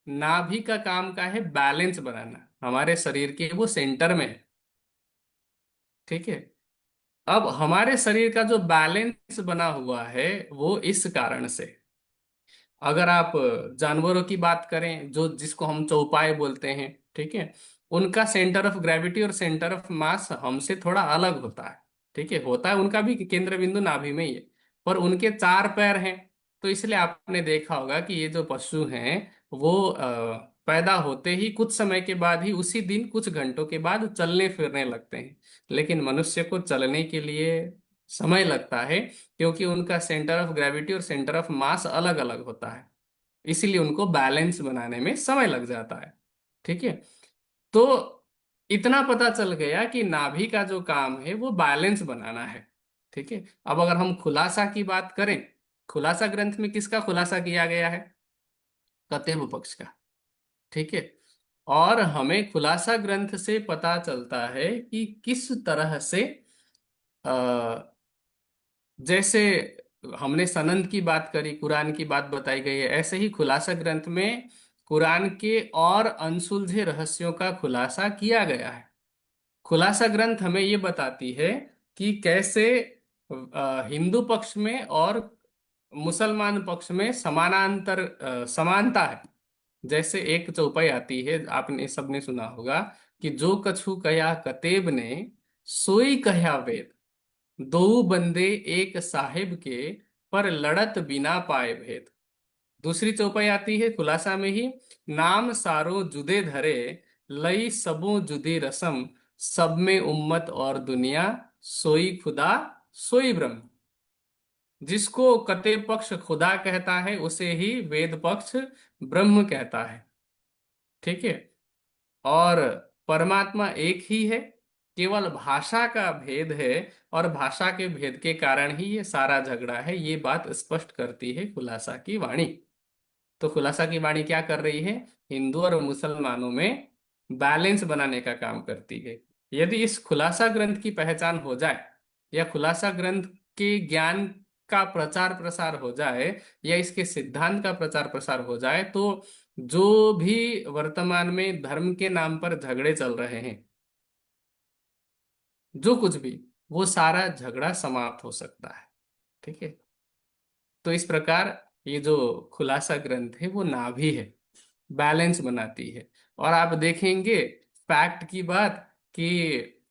नाभि का काम का है बैलेंस बनाना, हमारे शरीर के वो सेंटर में है। ठीक है, अब हमारे शरीर का जो बैलेंस बना हुआ है वो इस कारण से, अगर आप जानवरों की बात करें, जो जिसको हम चौपाई बोलते हैं, ठीक है, उनका सेंटर ऑफ ग्रेविटी और सेंटर ऑफ मास हमसे थोड़ा अलग होता है। ठीक है, होता है, उनका भी केंद्र बिंदु नाभि में ही है, पर उनके चार पैर हैं। तो इसलिए आपने देखा होगा कि ये जो पशु हैं वो पैदा होते ही कुछ समय के बाद ही, उसी दिन कुछ घंटों के बाद चलने फिरने लगते हैं। लेकिन मनुष्य को चलने के लिए समय लगता है, क्योंकि उनका सेंटर ऑफ ग्रेविटी और सेंटर ऑफ मास अलग अलग होता है, इसीलिए उनको बैलेंस बनाने में समय लग जाता है। ठीक है, तो इतना पता चल गया कि नाभि का जो काम है वो बैलेंस बनाना है। ठीक है, अब अगर हम खुलासा की बात करें, खुलासा ग्रंथ में किसका खुलासा किया गया है? कतेव पक्ष का। ठीक है, और हमें खुलासा ग्रंथ से पता चलता है कि किस तरह से जैसे हमने सनंद की बात करी, कुरान की बात बताई गई है, ऐसे ही खुलासा ग्रंथ में कुरान के और अनसुलझे रहस्यों का खुलासा किया गया है। खुलासा ग्रंथ हमें ये बताती है कि कैसे हिंदू पक्ष में और मुसलमान पक्ष में समानता है। जैसे एक चौपाई आती है, आपने सबने सुना होगा कि जो कछु कया कतेब ने, सोई कह्या वेद, दो बंदे एक साहिब के, पर लड़त बिना पाए भेद। दूसरी चौपाई आती है खुलासा में ही, नाम सारो जुदे धरे, लई सबो जुदी रसम, सब में उम्मत और दुनिया, सोई खुदा सोई ब्रह्म। जिसको कते पक्ष खुदा कहता है उसे ही वेद पक्ष ब्रह्म कहता है। ठीक है, और परमात्मा एक ही है, केवल भाषा का भेद है, और भाषा के भेद के कारण ही ये सारा झगड़ा है, ये बात स्पष्ट करती है खुलासा की वाणी। तो खुलासा की वाणी क्या कर रही है? हिंदू और मुसलमानों में बैलेंस बनाने का काम करती है। यदि इस खुलासा ग्रंथ की पहचान हो जाए, या खुलासा ग्रंथ के ज्ञान का प्रचार प्रसार हो जाए, या इसके सिद्धांत का प्रचार प्रसार हो जाए, तो जो भी वर्तमान में धर्म के नाम पर झगड़े चल रहे हैं, जो कुछ भी, वो सारा झगड़ा समाप्त हो सकता है। ठीक है, तो इस प्रकार ये जो खुलासा ग्रंथ है वो नाभि है, बैलेंस बनाती है। और आप देखेंगे फैक्ट की बात, कि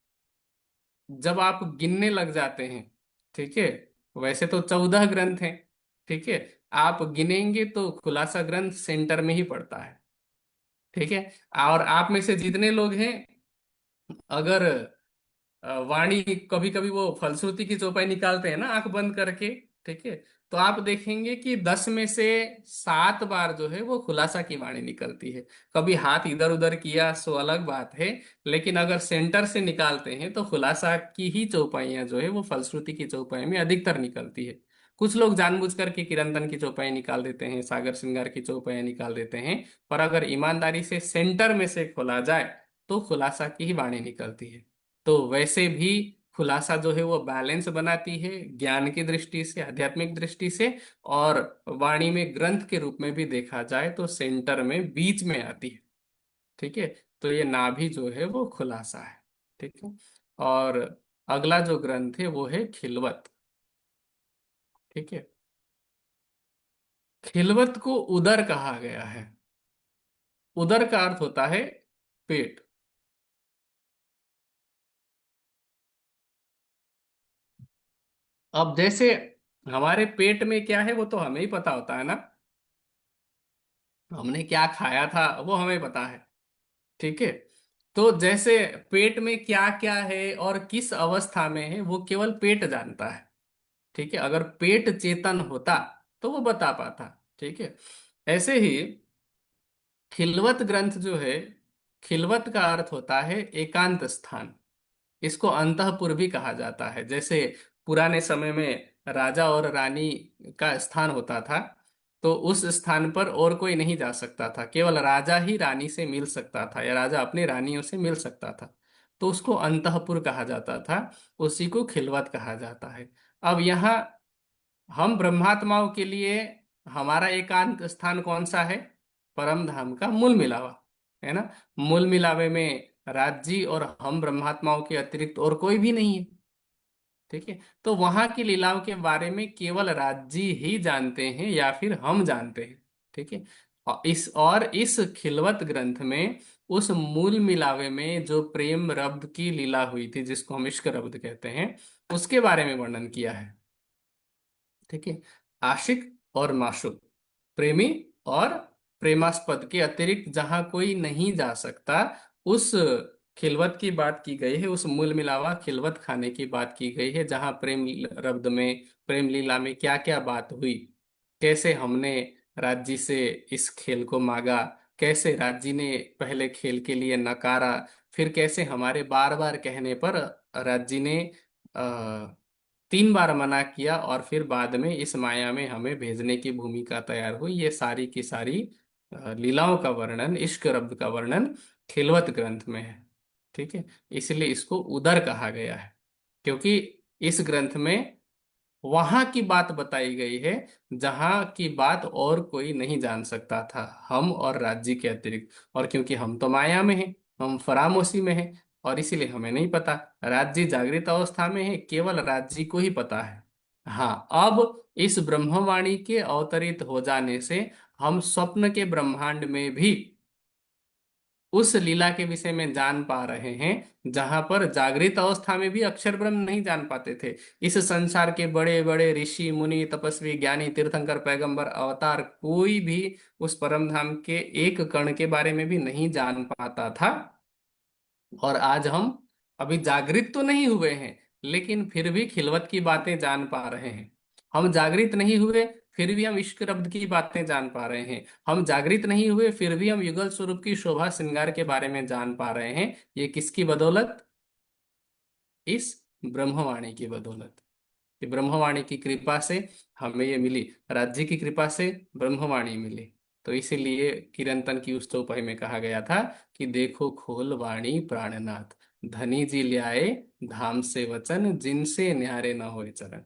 जब आप गिनने लग जाते हैं, ठीक है, वैसे तो 14 ग्रंथ हैं, ठीक है, आप गिनेंगे तो खुलासा ग्रंथ सेंटर में ही पड़ता है। ठीक है, और आप में से जितने लोग हैं, अगर वाणी, कभी कभी वो फलश्रुति की चौपाई निकालते हैं ना आंख बंद करके, ठीक है। तो आप देखेंगे कि 10 में से 7 बार जो है वो खुलासा की वाणी निकलती है। कभी हाथ इधर उधर किया सो अलग बात है, लेकिन अगर सेंटर से निकालते हैं तो खुलासा की ही चौपाइयां जो है वो फलश्रुति की चौपाई में अधिकतर निकलती है। कुछ लोग जानबूझ करके किरंतन की चौपाई निकाल देते हैं, सागर श्रृंगार की चौपाई निकाल देते हैं, पर अगर ईमानदारी से सेंटर में से खोला जाए तो खुलासा की ही वाणी निकलती है। तो वैसे भी खुलासा जो है वो बैलेंस बनाती है, ज्ञान की दृष्टि से, आध्यात्मिक दृष्टि से, और वाणी में ग्रंथ के रूप में भी देखा जाए तो सेंटर में बीच में आती है। ठीक है। तो ये नाभि जो है वो खुलासा है। ठीक है। और अगला जो ग्रंथ है वो है खिलवत। ठीक है। खिलवत को उदर कहा गया है। उदर का अर्थ होता है पेट। अब जैसे हमारे पेट में क्या है वो तो हमें ही पता होता है ना, हमने क्या खाया था वो हमें पता है। ठीक है। तो जैसे पेट में क्या क्या है और किस अवस्था में है वो केवल पेट जानता है। ठीक है। अगर पेट चेतन होता तो वो बता पाता। ठीक है। ऐसे ही खिलवत ग्रंथ जो है, खिलवत का अर्थ होता है एकांत स्थान। इसको अंतःपुर भी कहा जाता है। जैसे पुराने समय में राजा और रानी का स्थान होता था, तो उस स्थान पर और कोई नहीं जा सकता था, केवल राजा ही रानी से मिल सकता था या राजा अपनी रानियों से मिल सकता था। तो उसको अंतःपुर कहा जाता था, उसी को खिलवत कहा जाता है। अब यहाँ हम ब्रह्मात्माओं के लिए हमारा एकांत स्थान कौन सा है? परम धाम का मूल मिलावा, है ना। मूल मिलावे में राज और हम ब्रह्मात्माओं के अतिरिक्त और कोई भी नहीं है। ठीक है। तो वहां की लीलाओं के बारे में केवल राज्य ही जानते हैं या फिर हम जानते हैं। ठीक है। और इस खिलवत ग्रंथ में उस मूल मिलावे में जो प्रेम रब्द की लीला हुई थी, जिसको हम इश्क रब्द कहते हैं, उसके बारे में वर्णन किया है। ठीक है। आशिक और माशूक, प्रेमी और प्रेमास्पद के अतिरिक्त जहां कोई नहीं जा सकता, उस खिलवत की बात की गई है। उस मूल मिलावा खिलवत खाने की बात की गई है, जहां प्रेम रब्द में, प्रेम लीला में क्या क्या बात हुई, कैसे हमने राज्य से इस खेल को मांगा, कैसे राज्य ने पहले खेल के लिए नकारा, फिर कैसे हमारे बार बार कहने पर राज्य ने 3 बार मना किया, और फिर बाद में इस माया में हमें भेजने की भूमिका तैयार हुई। ये सारी की सारी लीलाओं का वर्णन, इश्क रब्द का वर्णन खिलवत ग्रंथ में है। ठीक है। इसलिए इसको उदर कहा गया है, क्योंकि इस ग्रंथ में वहां की बात बताई गई है जहां की बात और कोई नहीं जान सकता था, हम और राज्य के अतिरिक्त। और क्योंकि हम तो माया में हैं, हम फरामोशी में हैं, और इसीलिए हमें नहीं पता। राज्य जागृत अवस्था में है, केवल राज्य को ही पता है। हाँ, अब इस ब्रह्मवाणी के अवतरित हो जाने से हम स्वप्न के ब्रह्मांड में भी उस लीला के विषय में जान पा रहे हैं, जहां पर जागृत अवस्था में भी अक्षर ब्रह्म नहीं जान पाते थे। इस संसार के बड़े बड़े ऋषि मुनि तपस्वी ज्ञानी तीर्थंकर पैगंबर अवतार कोई भी उस परम धाम के एक कण के बारे में भी नहीं जान पाता था। और आज हम अभी जागृत तो नहीं हुए हैं, लेकिन फिर भी खिलवत की बातें जान पा रहे हैं। हम जागृत नहीं हुए, फिर भी हम इश्क रब्द की बातें जान पा रहे हैं। हम जागृत नहीं हुए, फिर भी हम युगल स्वरूप की शोभा श्रृंगार के बारे में जान पा रहे हैं। ये किसकी बदौलत? इस ब्रह्मवाणी की बदौलत। कि ब्रह्मवाणी की कृपा से हमें ये मिली, राज्य की कृपा से ब्रह्मवाणी मिली। तो इसीलिए किरंतन की उस चौपाई में कहा गया था कि देखो खोल वाणी प्राणनाथ, धनी जी ल्याए धाम से वचन, जिनसे न्यारे न होए चरण।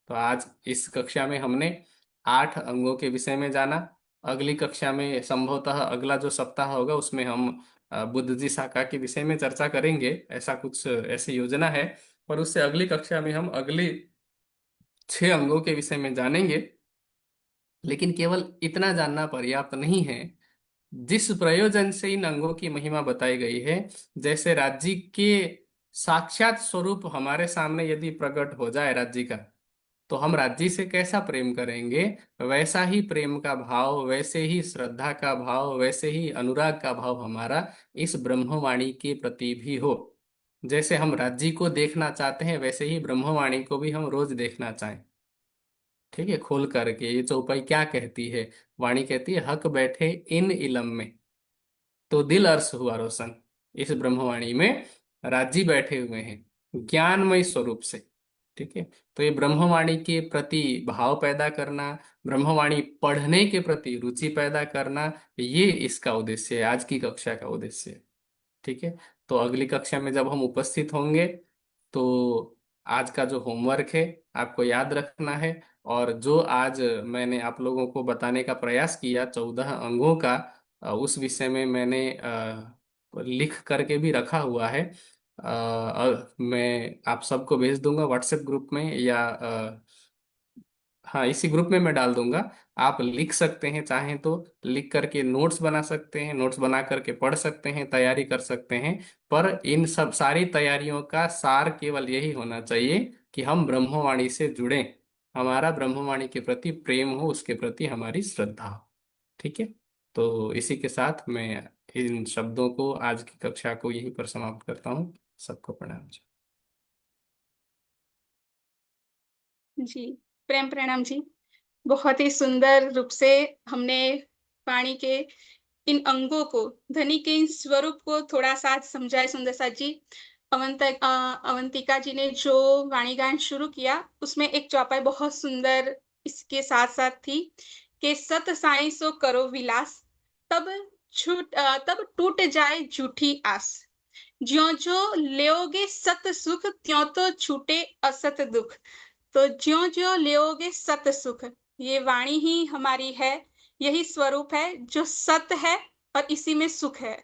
तो आज इस कक्षा में हमने 8 अंगों के विषय में जाना। अगली कक्षा में संभवतः अगला जो सप्ताह होगा उसमें हम बुद्ध जी शाखा के विषय में चर्चा करेंगे, ऐसा कुछ ऐसी योजना है। पर उससे अगली कक्षा में हम अगली 6 अंगों के विषय में जानेंगे। लेकिन केवल इतना जानना पर्याप्त नहीं है। जिस प्रयोजन से इन अंगों की महिमा बताई गई है, जैसे राज्य के साक्षात स्वरूप हमारे सामने यदि प्रकट हो जाए राज्य का, तो हम राज्य से कैसा प्रेम करेंगे, वैसा ही प्रेम का भाव, वैसे ही श्रद्धा का भाव, वैसे ही अनुराग का भाव हमारा इस ब्रह्मवाणी के प्रति भी हो। जैसे हम राज्य को देखना चाहते हैं, वैसे ही ब्रह्मवाणी को भी हम रोज देखना चाहें। ठीक है, खोल करके ये चौपाई क्या कहती है। वाणी कहती है, हक बैठे इन इलम में तो दिल अर्श हुआ रोशन। इस ब्रह्मवाणी में राजी बैठे हुए हैं ज्ञानमय स्वरूप से। ठीक है, तो ये ब्रह्मवाणी के प्रति भाव पैदा करना, ब्रह्मवाणी पढ़ने के प्रति रुचि पैदा करना, ये इसका उद्देश्य है, आज की कक्षा का उद्देश्य है। ठीक है, तो अगली कक्षा में जब हम उपस्थित होंगे तो आज का जो होमवर्क है आपको याद रखना है। और जो आज मैंने आप लोगों को बताने का प्रयास किया 14 अंगों का, उस विषय में मैंने लिख करके भी रखा हुआ है। मैं आप सबको भेज दूंगा व्हाट्सएप ग्रुप में, या हाँ इसी ग्रुप में मैं डाल दूंगा। आप लिख सकते हैं, चाहें तो लिख करके नोट्स बना सकते हैं, नोट्स बना करके पढ़ सकते हैं, तैयारी कर सकते हैं। पर इन सब सारी तैयारियों का सार केवल यही होना चाहिए कि हम ब्रह्मवाणी से जुड़ें, हमारा ब्रह्मवाणी के प्रति प्रेम हो, उसके प्रति हमारी श्रद्धा हो। ठीक है, तो इसी के साथ मैं इन शब्दों को, आज की कक्षा को यहीं पर समाप्त करता हूँ। सबको प्रणाम। जी, प्रेम प्रणाम जी। बहुत ही सुंदर रूप से हमने वाणी के इन अंगों को, ध्वनि के इन स्वरूप को थोड़ा-सा आज समझाए सुंदर साथ जी। अवंतिका जी ने जो वाणी गायन शुरू किया, उसमें एक चौपाई बहुत सुंदर इसके साथ-साथ थी कि "सत साई सो करो विलास, तब तब टूट जाए झूठी आस। ज्यों-ज्यों लेओगे सत सुख, त्यों तो छूटे असत दुख।" तो ज्यों-ज्यों लेओगे सत सुख, ये वाणी ही हमारी है, यही स्वरूप है जो सत है और इसी में सुख है,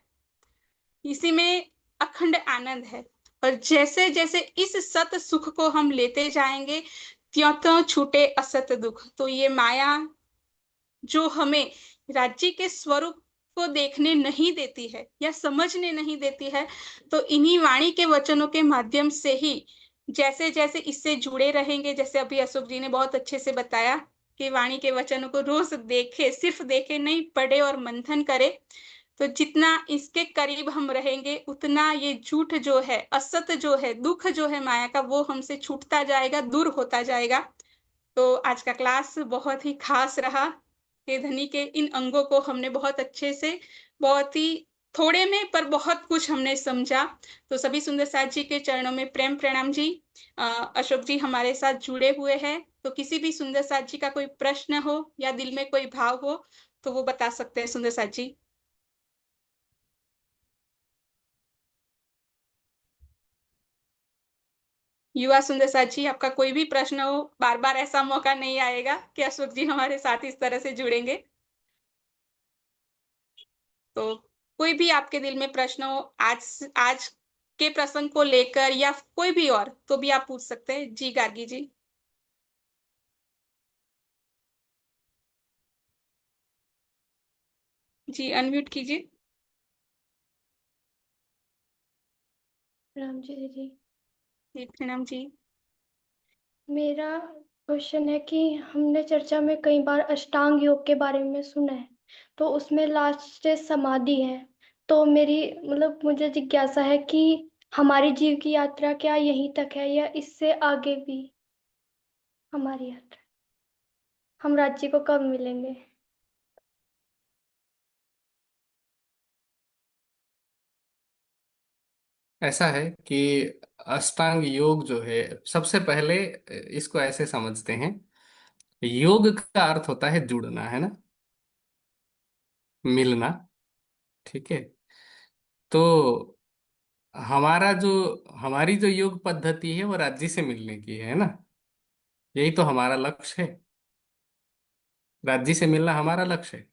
इसी में अखंड आनंद है। और जैसे-जैसे इस सत सुख को हम लेते जाएँगे, त्यों-त्यों छूटे असत दुख। तो ये माया जो हमें राज्य के स्वरूप को देखने नहीं देती है या समझने नहीं देती है, तो इन्हीं वाणी के वचनों के माध्यम से ही जैसे-जैसे इससे जुड़े रहेंगे, जैसे अभी अशोक जी ने बहुत अच्छे से बताया कि वाणी के वचनों को रोज़ देखें, सिर्फ़ देखें नहीं, पढ़े और मंथन करें, तो जितना इसके करीब हम रहेंगे, उतना ये झूठ जो है, असत जो है, दुःख जो है माया का, वो हमसे छूटता जाएगा, दूर होता जाएगा। तो आज का क्लास बहुत ही खास रहा। ये ध्वनि के इन अंगों को हमने बहुत अच्छे से, बहुत ही थोड़े में पर बहुत कुछ हमने समझा। तो सभी सुंदर साथ जी के चरणों में प्रेम प्रणाम जी। अशोक जी हमारे साथ जुड़े हुए हैं, तो किसी भी सुंदर साथ जी का कोई प्रश्न हो या दिल में कोई भाव हो, तो वो बता सकते हैं सुंदर साथ जी। युवा सुंदर साथ जी, आपका कोई भी प्रश्न हो, बार-बार ऐसा मौका नहीं आएगा कि अशोक जी हमारे साथ इस तरह से जुड़ेंगे। तो कोई भी आपके दिल में प्रश्न हो आज के प्रसंग को लेकर या कोई भी और, तो भी आप पूछ सकते हैं। जी, गार्गी जी। जी, अनम्यूट कीजिए। राम जी दीदी। जी, प्रणाम जी। मेरा क्वेश्चन है कि हमने चर्चा में कई बार अष्टांग योग के बारे में सुना है, तो उसमें लास्ट स्टेज समाधि है। तो मेरी मतलब मुझे जिज्ञासा है कि हमारी जीव की यात्रा क्या यहीं तक है या इससे आगे भी हमारी यात्रा, हम राज्य को कब मिलेंगे? ऐसा है कि अष्टांग योग जो है, सबसे पहले इसको ऐसे समझते हैं, योग का अर्थ होता है जुड़ना, है ना, मिलना। ठीक है, तो हमारी जो योग पद्धति है वो राज्य से मिलने की है ना, यही तो हमारा लक्ष्य है, राज्य से मिलना हमारा लक्ष्य है।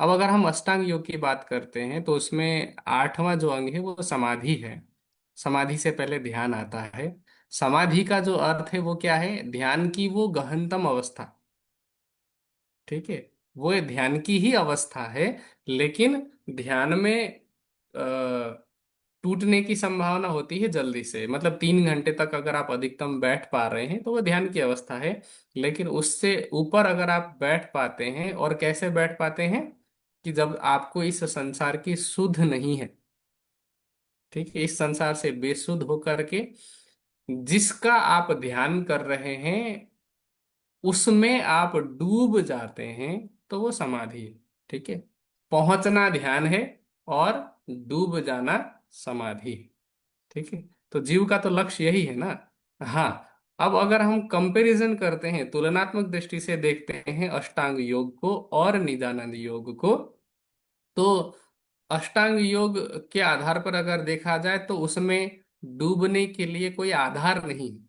अब अगर हम अष्टांग योग की बात करते हैं तो उसमें 8वां जो अंग है वो समाधि है। समाधि से पहले ध्यान आता है। समाधि का जो अर्थ है वो क्या है, ध्यान की वो गहनतम अवस्था। ठीक है, वो ये ध्यान की ही अवस्था है, लेकिन ध्यान में टूटने की संभावना होती है जल्दी से। मतलब 3 घंटे तक अगर आप अधिकतम बैठ पा रहे हैं तो वो ध्यान की अवस्था है। लेकिन उससे ऊपर अगर आप बैठ पाते हैं, और कैसे बैठ पाते हैं, कि जब आपको इस संसार की सुध नहीं है, ठीक है, इस संसार से बेसुध होकर के जिसका आप ध्यान कर रहे हैं उसमें आप डूब जाते हैं तो वो समाधि है। ठीक है, पहुंचना ध्यान है और डूब जाना समाधि है। ठीक है, तो जीव का तो लक्ष्य यही है ना। हाँ, अब अगर हम कंपैरिजन करते हैं, तुलनात्मक दृष्टि से देखते हैं अष्टांग योग को और निजानंद योग को, तो अष्टांग योग के आधार पर अगर देखा जाए तो उसमें डूबने के लिए कोई आधार नहीं है।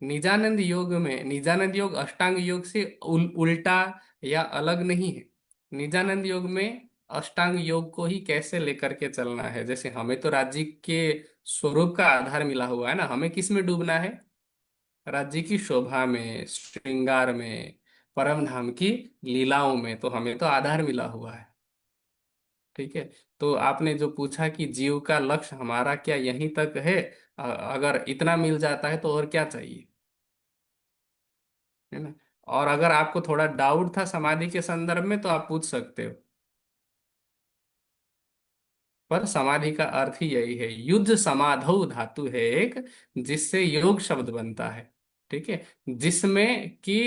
निजानंद योग में, निजानंद योग अष्टांग योग से उल्टा या अलग नहीं है। निजानंद योग में अष्टांग योग को ही कैसे लेकर के चलना है, जैसे हमें तो राज्य के स्वरूप का आधार मिला हुआ है ना, हमें किस में डूबना है? राज्य की शोभा में, श्रृंगार में, परम धाम की लीलाओं में, तो हमें तो आधार मिला हुआ है। ठीक है, तो आपने जो पूछा कि जीव का लक्ष्य हमारा क्या यहीं तक है, अगर इतना मिल जाता है तो और क्या चाहिए, है ना। और अगर आपको थोड़ा डाउट था समाधि के संदर्भ में तो आप पूछ सकते हो, पर समाधि का अर्थ ही यही है। युद्ध समाधौ धातु है एक, जिससे योग शब्द बनता है। ठीक है, जिसमें कि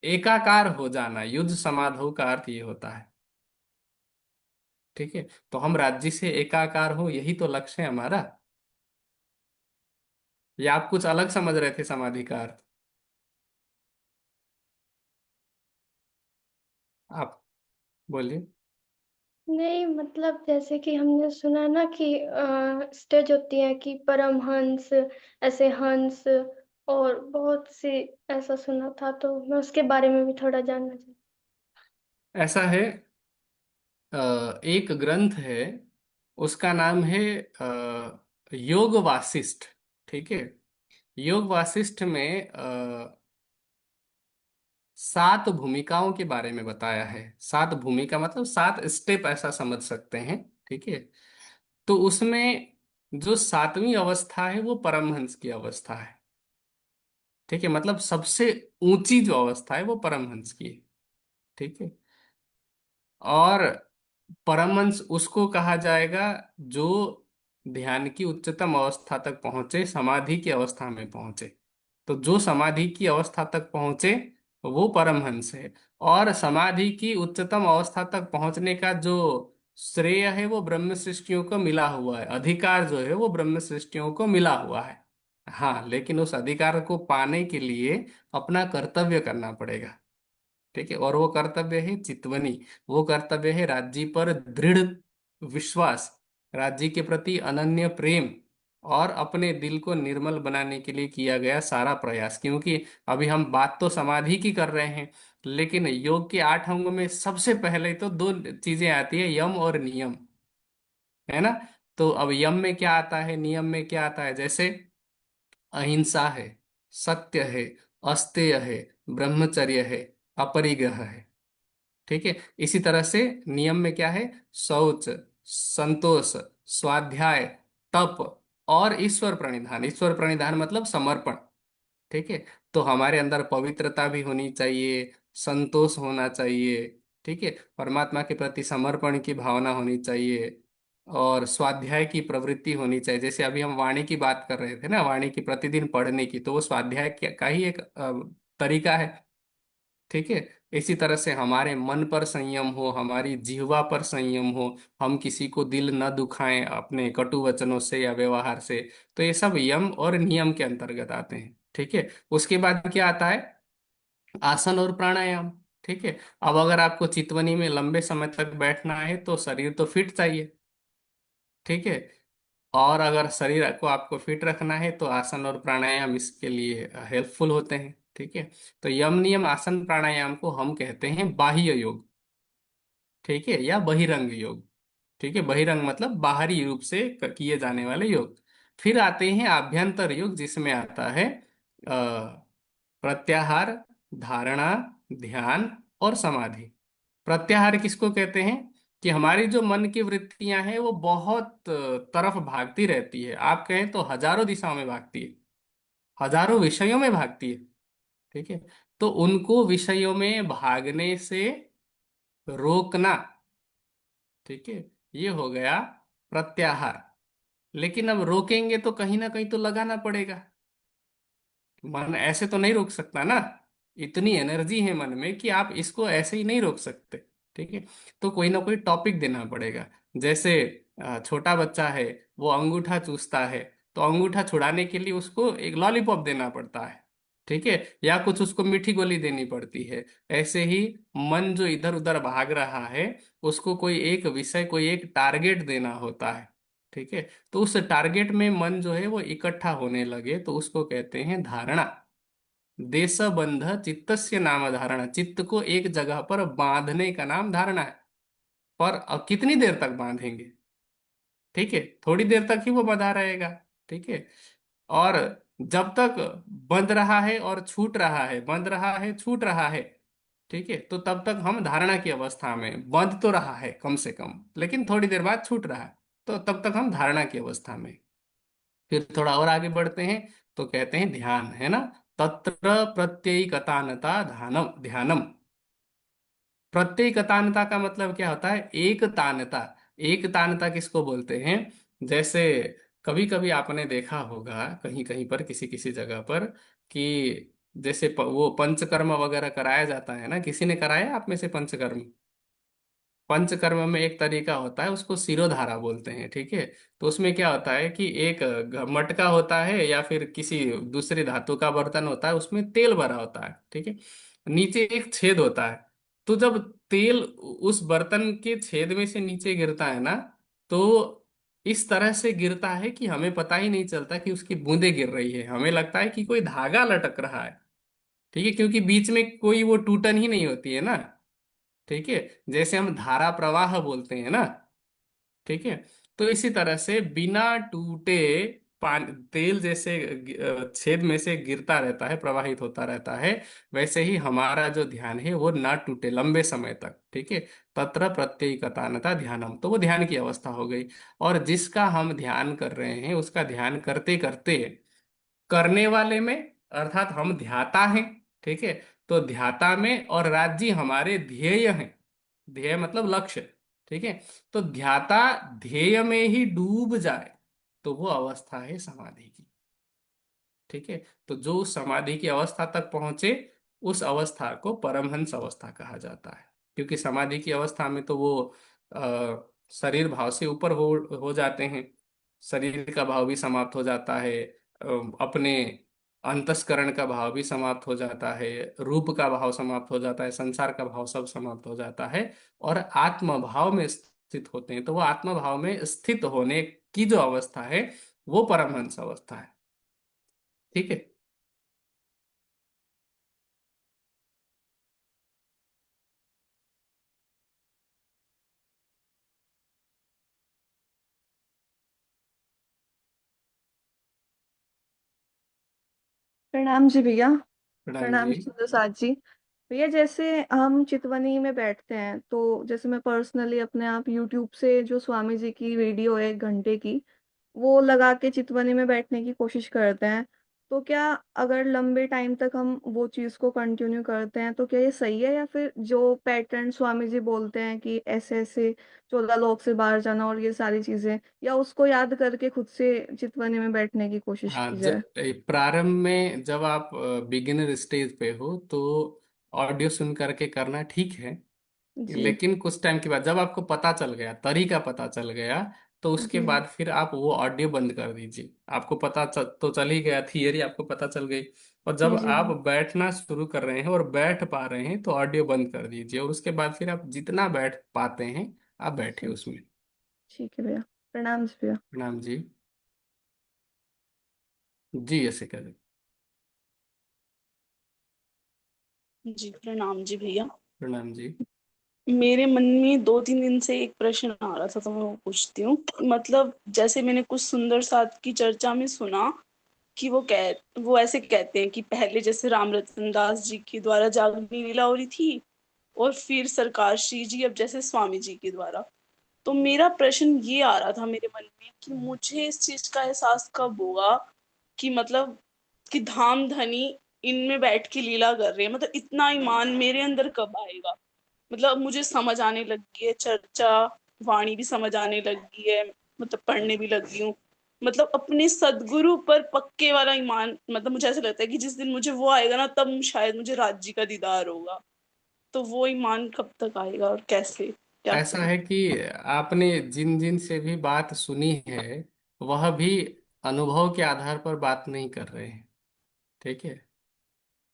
एकाकार हो जाना, युद्ध समाधौ का अर्थ ये होता है। ठीक है, तो हम राज्य से एकाकार हो, यही तो लक्ष्य है हमारा। या आप कुछ अलग समझ रहे थे समाधि का अर्थ? आप बोलिए। नहीं, मतलब जैसे कि हमने सुना ना कि स्टेज होती है कि परमहंस, ऐसे हंस, और बहुत सी, ऐसा सुना था, तो मैं उसके बारे में भी थोड़ा जानना चाहती ऐसा है, एक ग्रंथ है, उसका नाम है योग वासिष्ठ। ठीक है, योग वासिष्ठ में 7 भूमिकाओं के बारे में बताया है। 7 भूमिका मतलब 7 स्टेप ऐसा समझ सकते हैं। ठीक है, तो उसमें जो 7वीं अवस्था है वो परमहंस की अवस्था है। ठीक है, मतलब सबसे ऊंची जो अवस्था है वो परमहंस की है। ठीक है, और परमहंस उसको कहा जाएगा जो ध्यान की उच्चतम अवस्था तक पहुंचे, समाधि की अवस्था में पहुंचे। तो जो समाधि की अवस्था तक पहुंचे वो परमहंस है। और समाधि की उच्चतम अवस्था तक पहुंचने का जो श्रेय है वो ब्रह्म सृष्टियों को मिला हुआ है, अधिकार जो है वो ब्रह्म सृष्टियों को मिला हुआ है। हाँ, लेकिन उस अधिकार को पाने के लिए अपना कर्तव्य करना पड़ेगा। ठीक है, और वो कर्तव्य है चितवनी। वो कर्तव्य है राज्य पर दृढ़ विश्वास, राज्य के प्रति अनन्य प्रेम, और अपने दिल को निर्मल बनाने के लिए किया गया सारा प्रयास। क्योंकि अभी हम बात तो समाधि की कर रहे हैं, लेकिन योग के 8 अंगों में सबसे पहले तो 2 चीजें आती है, यम और नियम, है ना। तो अब यम में क्या आता है, नियम में क्या आता है? जैसे अहिंसा है, सत्य है, अस्तेय है, ब्रह्मचर्य है, अपरिग्रह है। ठीक है, इसी तरह से नियम में क्या है? शौच, संतोष, स्वाध्याय, तप और ईश्वर प्रणिधान। ईश्वर प्रणिधान मतलब समर्पण। ठीक है, तो हमारे अंदर पवित्रता भी होनी चाहिए, संतोष होना चाहिए। ठीक है, परमात्मा के प्रति समर्पण की भावना होनी चाहिए, और स्वाध्याय की प्रवृत्ति होनी चाहिए। जैसे अभी हम वाणी की बात कर रहे थे ना, वाणी की प्रतिदिन पढ़ने की, तो वो स्वाध्याय का ही एक तरीका है। ठीक है, इसी तरह से हमारे मन पर संयम हो, हमारी जिह्वा पर संयम हो, हम किसी को दिल न दुखाएं अपने कटु वचनों से या व्यवहार से। तो ये सब यम और नियम के अंतर्गत आते हैं। ठीक है, उसके बाद क्या आता है? आसन और प्राणायाम। ठीक है, अब अगर आपको चितवनी में लंबे समय तक बैठना है तो शरीर तो फिट चाहिए। ठीक है, और अगर शरीर को आपको फिट रखना है तो आसन और प्राणायाम इसके लिए हेल्पफुल होते हैं। ठीक है, तो यम नियम आसन प्राणायाम को हम कहते हैं बाह्य योग। ठीक है, या बहिरंग योग। ठीक है, बहिरंग मतलब बाहरी रूप से किए जाने वाले योग। फिर आते हैं आभ्यंतर योग, जिसमें आता है प्रत्याहार, धारणा, ध्यान और समाधि। प्रत्याहार किसको कहते हैं? कि हमारी जो मन की वृत्तियां हैं वो बहुत तरफ भागती रहती है, आप कहें तो हजारों दिशाओं में भागती है, हजारों विषयों में भागती है। ठीक है, तो उनको विषयों में भागने से रोकना। ठीक है, ये हो गया प्रत्याहार। लेकिन अब रोकेंगे तो कहीं ना कहीं तो लगाना पड़ेगा। मन ऐसे तो नहीं रोक सकता ना, इतनी एनर्जी है मन में कि आप इसको ऐसे ही नहीं रोक सकते। ठीक है, तो कोई ना कोई टॉपिक देना पड़ेगा। जैसे छोटा बच्चा है, वो अंगूठा चूसता है, तो अंगूठा छुड़ाने के लिए उसको एक लॉलीपॉप देना पड़ता है। ठीक है, या कुछ उसको मीठी गोली देनी पड़ती है। ऐसे ही मन जो इधर उधर भाग रहा है, उसको कोई एक विषय, कोई एक टारगेट देना होता है। ठीक है, तो उस टारगेट में मन जो है वो इकट्ठा होने लगे तो उसको कहते हैं धारणा। देशबंध चित्तस्य नाम धारणा, चित्त को एक जगह पर बांधने का नाम धारणा है। पर कितनी देर तक बांधेंगे? ठीक है, थोड़ी देर तक ही वो बंधा रहेगा। ठीक है, और जब तक बंध रहा है और छूट रहा है, बंध रहा है छूट रहा है, ठीक है, तो तब तक हम धारणा की अवस्था में, बंध तो रहा है कम से कम, लेकिन थोड़ी देर बाद छूट रहा है, तो तब तक हम धारणा की अवस्था में। फिर थोड़ा और आगे बढ़ते हैं तो कहते हैं ध्यान, है ना। तत्र प्रत्ययिकतानता ध्यानम, ध्यानम। प्रत्ययिकतानता का मतलब क्या होता है? एक तानता। एक तानता किसको बोलते हैं? जैसे कभी कभी आपने देखा होगा कहीं कहीं पर, किसी किसी जगह पर, कि जैसे वो पंचकर्म वगैरह कराया जाता है ना, किसी ने कराया आप में से पंचकर्म? पंचकर्म में एक तरीका होता है, उसको सिरोधारा बोलते हैं। ठीक है, तो उसमें क्या होता है कि एक मटका होता है या फिर किसी दूसरी धातु का बर्तन होता है, उसमें तेल भरा होता है। ठीक है, नीचे एक छेद होता है। तो जब तेल उस बर्तन के छेद में से नीचे गिरता है ना, तो इस तरह से गिरता है कि हमें पता ही नहीं चलता कि उसकी बूंदें गिर रही है, हमें लगता है कि कोई धागा लटक रहा है। ठीक है, क्योंकि बीच में कोई वो टूटन ही नहीं होती है ना। ठीक है, जैसे हम धारा प्रवाह बोलते हैं ना। ठीक है, तो इसी तरह से बिना टूटे पानी, तेल जैसे छेद में से गिरता रहता है, प्रवाहित होता रहता है, वैसे ही हमारा जो ध्यान है वो ना टूटे लंबे समय तक। ठीक है, तत्र प्रत्ययिकतानता ध्यानम, तो वो ध्यान की अवस्था हो गई। और जिसका हम ध्यान कर रहे हैं उसका ध्यान करते करते, करने वाले में अर्थात हम ध्याता हैं। ठीक है, तो ध्याता में और राज्य हमारे ध्येय हैं। ध्येय मतलब लक्ष्य। ठीक है, तो ध्याता ध्येय में ही डूब जाए तो वो अवस्था है समाधि की। ठीक है, तो जो उस समाधि की अवस्था तक पहुंचे, उस अवस्था को परमहंस अवस्था कहा जाता है। क्योंकि समाधि की अवस्था में तो वो शरीर भाव से ऊपर हो जाते हैं। शरीर का भाव भी समाप्त हो जाता है, अपने अंतस्करण का भाव भी समाप्त हो जाता है, रूप का भाव समाप्त हो जाता है, संसार का भाव सब समाप्त हो जाता है, और आत्म भाव में स्थित होते हैं। तो वो आत्म भाव में स्थित होने की जो अवस्था है वो परमहंस अवस्था है। ठीक है। प्रणाम जी भैया। प्रणाम प्रणाम जी। सुंदर साथ जी। भैया जैसे हम चितवनी में बैठते हैं तो जैसे मैं पर्सनली अपने आप यूट्यूब से जो स्वामी जी की वीडियो है 1 घंटे की, वो लगा के चितवनी में बैठने की कोशिश करते हैं। तो क्या अगर लंबे टाइम तक हम वो चीज़ को कंटिन्यू करते हैं तो क्या ये सही है, या फिर जो पैटर्न स्वामी जी बोलते हैं कि ऐसे ऐसे 14 लोक से बाहर जाना और ये सारी चीजें, या उसको याद करके खुद से चितवनी में बैठने की कोशिश हाँ, की जाए? प्रारंभ में जब आप बिगिनर स्टेज पे हो तो ऑडियो सुन करके करना ठीक है। जी। लेकिन कुछ टाइम के बाद जब आपको पता चल गया, तरीका पता चल गया, तो उसके जी। बाद फिर आप वो ऑडियो बंद कर दीजिए। आपको तो चल ही गया, थियरी आपको पता चल गई। और जब जी। आप बैठना शुरू कर रहे हैं और बैठ पा रहे हैं तो ऑडियो बंद कर दीजिए, और उसके बाद फिर आप जितना बैठ पाते हैं आप बैठिए ठीक। उसमें। ठीक है भैया। प्रणाम जी भैया। प्रणाम जी। जी ऐसे करें। जी प्रणाम जी भैया। प्रणाम जी। मेरे मन में 2-3 दिन से एक प्रश्न आ रहा था तो मैं वो पूछती हूँ। मतलब जैसे मैंने कुछ सुंदर साथ की चर्चा में सुना कि वो ऐसे कहते हैं कि पहले जैसे राम रतन दास जी के द्वारा जागनी लीला हो रही थी, और फिर सरकार श्री जी अब जैसे स्वामी जी के द्वारा। तो मेरा प्रश्न ये आ रहा था मेरे मन में कि मुझे इस चीज का एहसास कब होगा कि मतलब कि धाम धनी इनमें बैठ के लीला कर रहे हैं, मतलब इतना ईमान मेरे अंदर कब आएगा। मतलब अब मुझे समझ आने लगी है चर्चा, वाणी भी समझ आने लगी है, मतलब पढ़ने भी लगी हूँ। मतलब अपने सदगुरु पर पक्के वाला ईमान, मतलब मुझे ऐसा लगता है कि जिस दिन मुझे वो आएगा ना, तब शायद मुझे राज्य का दीदार होगा। तो वो ईमान कब तक आएगा और कैसे, क्या ऐसा करूं? है कि आपने जिन जिन से भी बात सुनी है, वह भी अनुभव के आधार पर बात नहीं कर रहे हैं। ठीक है,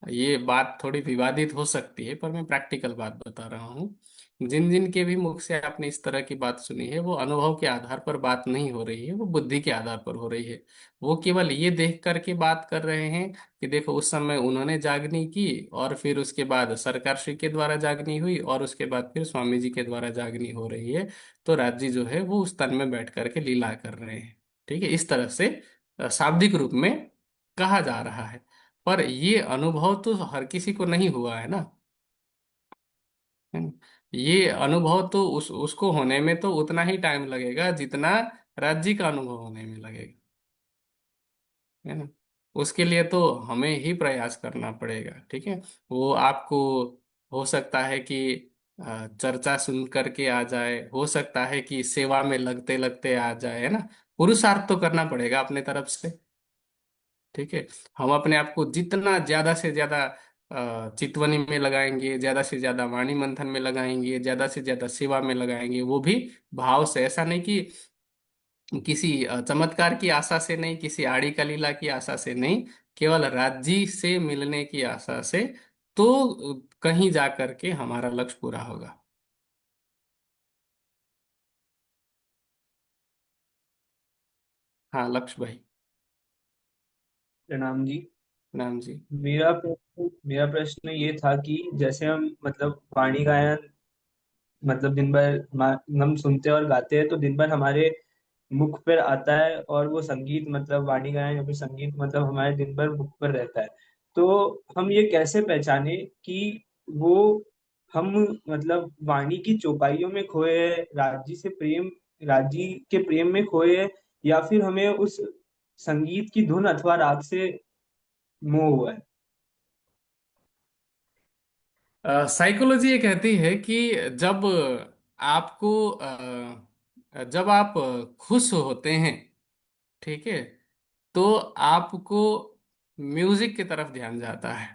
ये बात थोड़ी विवादित हो सकती है, पर मैं प्रैक्टिकल बात बता रहा हूँ। जिन जिन के भी मुख से आपने इस तरह की बात सुनी है, वो अनुभव के आधार पर बात नहीं हो रही है, वो बुद्धि के आधार पर हो रही है। वो केवल ये देख करके बात कर रहे हैं कि देखो उस समय उन्होंने जागनी की, और फिर उसके बाद सरकार श्री के द्वारा जागनी हुई, और उसके बाद फिर स्वामी जी के द्वारा जागनी हो रही है। तो राज जी जो है वो उस तन में बैठ करके लीला कर रहे हैं। ठीक है, इस तरह से शाब्दिक रूप में कहा जा रहा है। पर ये अनुभव तो हर किसी को नहीं हुआ है ना। है ना? ये अनुभव तो उसको होने में तो उतना ही टाइम लगेगा जितना राज्य का अनुभव होने में लगेगा। है ना? उसके लिए तो हमें ही प्रयास करना पड़ेगा। ठीक है, वो आपको हो सकता है कि चर्चा सुन करके आ जाए, हो सकता है कि सेवा में लगते लगते आ जाए, है ना। पुरुषार्थ तो करना पड़ेगा अपने तरफ से। ठीक है, हम अपने आप को जितना ज्यादा से ज्यादा चितवनी में लगाएंगे, ज्यादा से ज्यादा वाणी मंथन में लगाएंगे, ज्यादा से ज्यादा सेवा में लगाएंगे, वो भी भाव से, ऐसा नहीं कि किसी चमत्कार की आशा से नहीं, किसी आड़ी का लीला की आशा से नहीं, केवल राज्य से मिलने की आशा से, तो कहीं जा करके हमारा लक्ष्य पूरा होगा। हाँ लक्ष्य भाई। प्रणाम जी। नाम जी। मेरा प्रश्न ये था कि जैसे हम मतलब वाणी गायन मतलब दिन भर हम सुनते और गाते हैं, तो दिन भर हमारे मुख पर आता है, और वो संगीत मतलब वाणी गायन या फिर संगीत मतलब हमारे दिन भर मुख पर रहता है। तो हम ये कैसे पहचाने कि वो हम मतलब वाणी की चौपाइयों में खोए हैं, राज्य के प्रेम में खोए हैं, या फिर हमें उस संगीत की धुन अथवा राग से मोह हुआ है। साइकोलॉजी ये कहती है कि जब आपको जब आप खुश होते हैं, ठीक है, तो आपको म्यूजिक की तरफ ध्यान जाता है।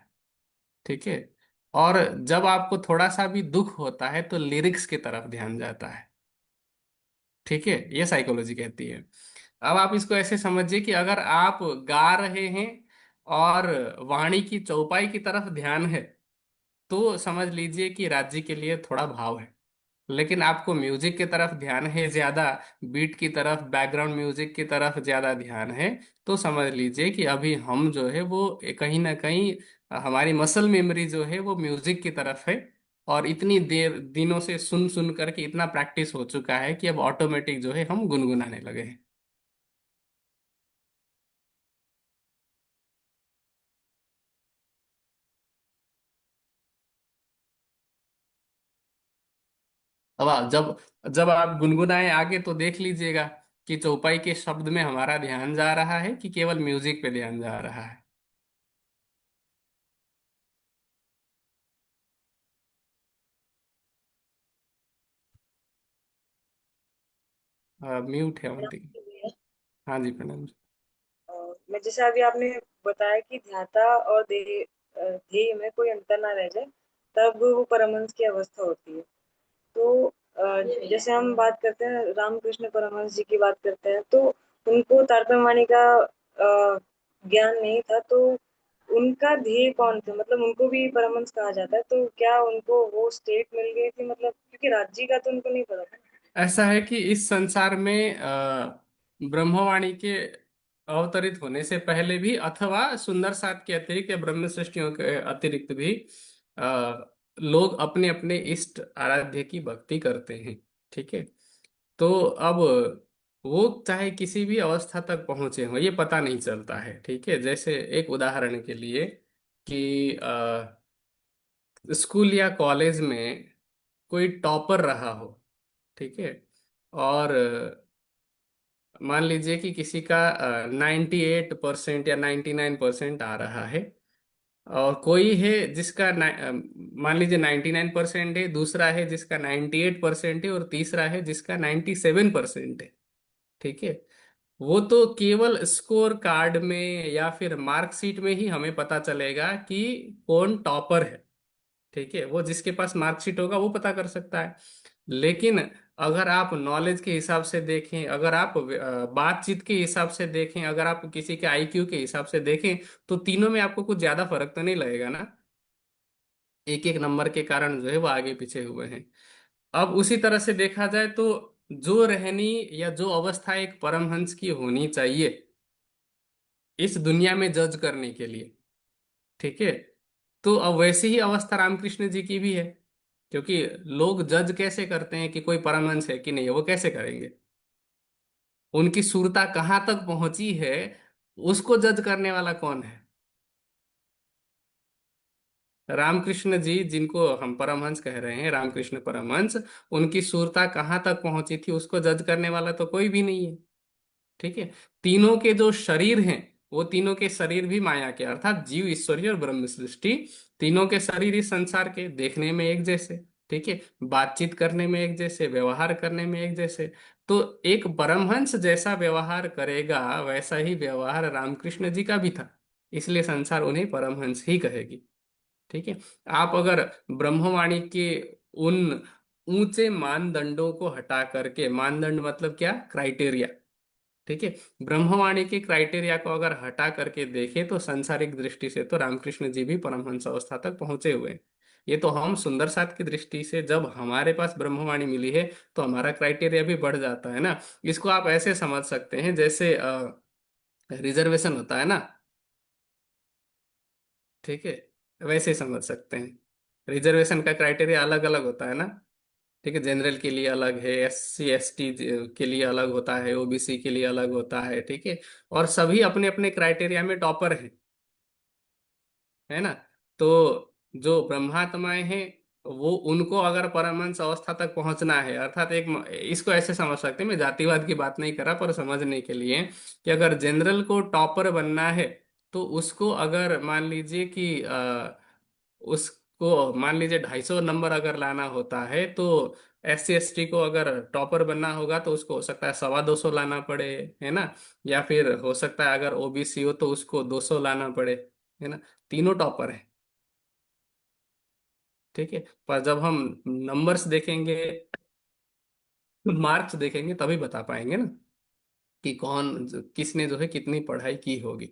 ठीक है, और जब आपको थोड़ा सा भी दुख होता है तो लिरिक्स की तरफ ध्यान जाता है। ठीक है, ये साइकोलॉजी कहती है। अब आप इसको ऐसे समझिए कि अगर आप गा रहे हैं और वाणी की चौपाई की तरफ ध्यान है, तो समझ लीजिए कि राज्य के लिए थोड़ा भाव है। लेकिन आपको म्यूजिक की तरफ ध्यान है ज्यादा, बीट की तरफ, बैकग्राउंड म्यूजिक की तरफ ज्यादा ध्यान है, तो समझ लीजिए कि अभी हम जो है वो कहीं ना कहीं हमारी मसल मेमोरी जो है वो म्यूजिक की तरफ है। और इतनी देर दिनों से सुन सुन करके इतना प्रैक्टिस हो चुका है कि अब ऑटोमेटिक जो है हम गुनगुनाने लगे हैं। अब जब जब आप गुनगुनाए आगे तो देख लीजिएगा कि चौपाई के शब्द में हमारा ध्यान जा रहा है कि केवल म्यूजिक पे ध्यान जा रहा है। म्यूट है प्रणाम अवंती। जी भैया। हाँ जी, प्रणाम जी। मैं जैसे अभी आपने बताया कि ध्याता और ध्येय में कोई अंतर ना रह जाए, तब वो परमहंस की अवस्था होती है। तो जैसे हम बात करते हैं, रामकृष्ण परमहंस जी की बात करते हैं, तो उनको तारतम्य का ज्ञान नहीं था। तो उनका ध्येय कौन थे, मतलब उनको भी परमहंस कहा जाता है, तो क्या उनको वो स्टेट मिल गई थी, मतलब क्योंकि राज्य का तो उनको नहीं पता था। ऐसा है कि इस संसार में ब्रह्मवाणी के अवतरित होने से पहले भी, अथवा सुंदर साथ के अतिरिक्त या ब्रह्म सृष्टियों के अतिरिक्त भी लोग अपने अपने इष्ट आराध्य की भक्ति करते हैं। ठीक है, तो अब वो चाहे किसी भी अवस्था तक पहुंचे हों, ये पता नहीं चलता है। ठीक है, जैसे एक उदाहरण के लिए कि स्कूल या कॉलेज में कोई टॉपर रहा हो, ठीक है, और मान लीजिए कि किसी का 98% या 99% आ रहा है, और कोई है जिसका मान लीजिए 99% है, दूसरा है जिसका 98% है, और तीसरा है जिसका 97% है। ठीक है, वो तो केवल स्कोर कार्ड में या फिर मार्कशीट में ही हमें पता चलेगा कि कौन टॉपर है। ठीक है, वो जिसके पास मार्कशीट होगा वो पता कर सकता है। लेकिन अगर आप नॉलेज के हिसाब से देखें, अगर आप बातचीत के हिसाब से देखें, अगर आप किसी के आईक्यू के हिसाब से देखें, तो तीनों में आपको कुछ ज्यादा फर्क तो नहीं लगेगा ना। एक एक नंबर के कारण जो है वो आगे पीछे हुए हैं। अब उसी तरह से देखा जाए तो जो रहनी या जो अवस्था एक परमहंस की होनी चाहिए इस दुनिया में जज करने के लिए, ठीक है, तो अब वैसी ही अवस्था रामकृष्ण जी की भी है। क्योंकि लोग जज कैसे करते हैं कि कोई परमहंस है कि नहीं है, वो कैसे करेंगे? उनकी सुरता कहाँ तक पहुंची है उसको जज करने वाला कौन है? रामकृष्ण जी जिनको हम परमहंस कह रहे हैं, रामकृष्ण परमहंस, उनकी सुरता कहाँ तक पहुंची थी उसको जज करने वाला तो कोई भी नहीं है। ठीक है, तीनों के जो शरीर हैं वो तीनों के शरीर भी माया के, अर्थात जीव ईश्वरी और ब्रह्म सृष्टि, तीनों के शरीर इस संसार के देखने में एक जैसे, ठीक है, बातचीत करने में एक जैसे, व्यवहार करने में एक जैसे। तो एक परमहंस जैसा व्यवहार करेगा वैसा ही व्यवहार रामकृष्ण जी का भी था, इसलिए संसार उन्हें परमहंस ही कहेगी। ठीक है, आप अगर ब्रह्मवाणी के उन ऊंचे मानदंडों को हटा करके, मानदंड मतलब क्या, क्राइटेरिया, ठीक है, ब्रह्मवाणी के क्राइटेरिया को अगर हटा करके देखें तो सांसारिक दृष्टि से तो रामकृष्ण जी भी परमहंस अवस्था तक पहुंचे हुए हैं। ये तो हम सुंदर साथ की दृष्टि से जब हमारे पास ब्रह्मवाणी मिली है तो हमारा क्राइटेरिया भी बढ़ जाता है ना। इसको आप ऐसे समझ सकते हैं जैसे रिजर्वेशन होता है ना, ठीक है, वैसे ही समझ सकते हैं। रिजर्वेशन का क्राइटेरिया अलग अलग होता है ना, ठीक है, जनरल के लिए अलग है, SC ST के लिए अलग होता है, OBC के लिए अलग होता है, ठीक है, और सभी अपने अपने क्राइटेरिया में टॉपर हैं, है ना। तो जो ब्रह्मात्माएं हैं वो, उनको अगर परमांश अवस्था तक पहुंचना है, अर्थात एक, इसको ऐसे समझ सकते हैं, मैं जातिवाद की बात नहीं कर रहा, पर समझने के लिए कि अगर जनरल को टॉपर बनना है तो उसको अगर मान लीजिए कि उसको मान लीजिए 250 नंबर अगर लाना होता है, तो SC ST को अगर टॉपर बनना होगा तो उसको हो सकता है 225 लाना पड़े, है ना। या फिर हो सकता है अगर OBC हो तो उसको 200 लाना पड़े, है ना। तीनों टॉपर है, ठीक है। पर जब हम नंबर्स देखेंगे, मार्क्स देखेंगे, तभी बता पाएंगे ना कि कौन, किसने जो है कितनी पढ़ाई की होगी।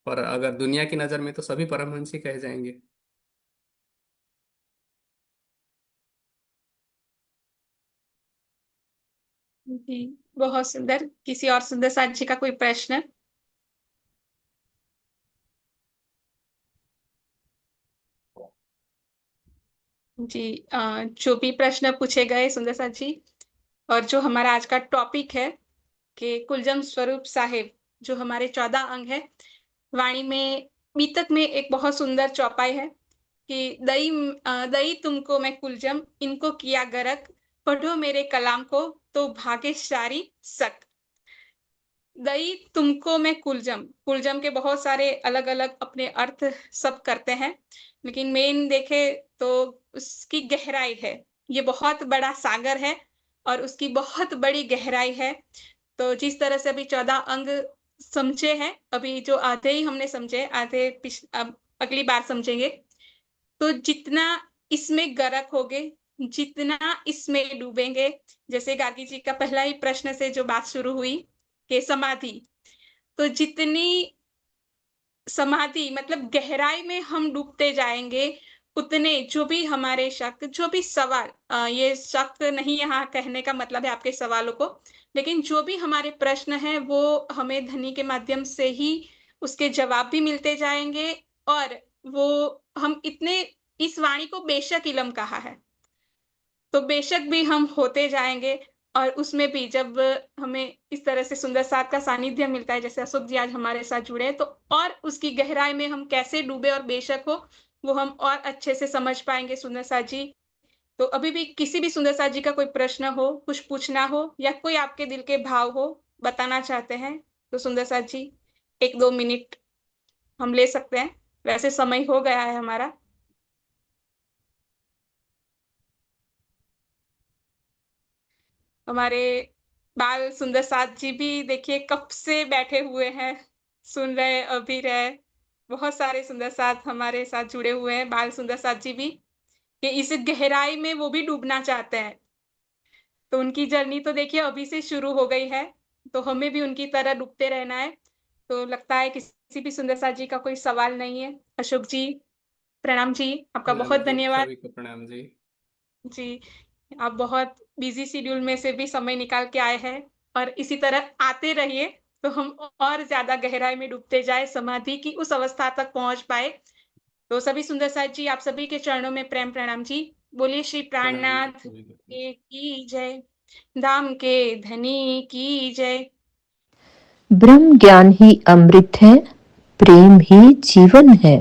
पर अगर दुनिया की नजर में तो सभी परमहंस ही कहे जाएंगे। जी, बहुत सुंदर। किसी और सुंदर साथ जी का कोई प्रश्न? जी, जो भी प्रश्न पूछे गए सुंदर साथ जी, और जो हमारा आज का टॉपिक है कि कुलजम स्वरूप साहिब, जो हमारे 14 अंग है वाणी में, बीतक में एक बहुत सुंदर चौपाई है कि दई, दई तुमको मैं कुलजम, इनको किया गरक, पढ़ो मेरे कलाम को तो भाग्यशाली सक। दई तुमको मैं कुलजम, कुलजम के बहुत सारे अलग अलग अपने अर्थ सब करते हैं, लेकिन मेन देखे तो उसकी गहराई है, ये बहुत बड़ा सागर है और उसकी बहुत बड़ी गहराई है। तो जिस तरह से अभी 14 अंग समझे हैं, अभी जो आधे ही हमने समझे, आधे अब अगली बार समझेंगे। तो जितना इसमें गर्क होगे, जितना इसमें डूबेंगे, जैसे गार्गी जी का पहला ही प्रश्न से जो बात शुरू हुई कि समाधि, तो जितनी समाधि मतलब गहराई में हम डूबते जाएंगे, उतने जो भी हमारे शक, जो भी सवाल, ये शक नहीं यहाँ कहने का मतलब है आपके सवालों को, लेकिन जो भी हमारे प्रश्न हैं वो हमें ध्वनि के माध्यम से ही उसके जवाब भी मिलते जाएंगे। और वो हम इतने, इस वाणी को बेशक इलम कहा है, तो बेशक भी हम होते जाएंगे। और उसमें भी जब हमें इस तरह से सुंदर साथ का सानिध्य मिलता है, जैसे अशोक जी आज हमारे साथ जुड़े हैं, तो और उसकी गहराई में हम कैसे डूबे और बेशक हो, वो हम और अच्छे से समझ पाएंगे सुंदर साथ जी। तो अभी भी किसी भी सुंदर साथ जी का कोई प्रश्न हो, कुछ पूछना हो, या कोई आपके दिल के भाव हो, बताना चाहते हैं, तो सुंदर साथ जी 1-2 मिनट हम ले सकते हैं, वैसे समय हो गया है हमारा। हमारे बाल सुंदर साथ जी भी देखिए कब से बैठे हुए हैं, सुन रहे, अभी रहे। बहुत सारे सुंदर साथ हमारे साथ जुड़े हुए हैं, बाल सुंदर साथ जी भी, कि इस गहराई में वो भी डूबना चाहते हैं। तो उनकी जर्नी तो देखिए अभी से शुरू हो गई है, तो हमें भी उनकी तरह डूबते रहना है। तो लगता है किसी भी सुंदर साथ जी का कोई सवाल नहीं है। अशोक जी, प्रणाम जी, आपका प्रणाम बहुत जी, धन्यवाद। सभी को प्रणाम जी। जी, आप बहुत बिज़ी शेड्यूल में से भी समय निकाल के आए हैं और इसी तरह आते रहिए, तो हम और ज़्यादा गहराई में डूबते जाएँ, समाधि की उस अवस्था तक पहुँच पाएँ। तो सभी सुंदर साथ जी, आप सभी के चरणों में प्रेम प्रणाम जी। बोलिए श्री प्रणाम जी, प्राणनाथ सभी को। के की जय, धाम के धनी की जय। ब्रह्म ज्ञान ही अमृत है, प्रेम ही जीवन है।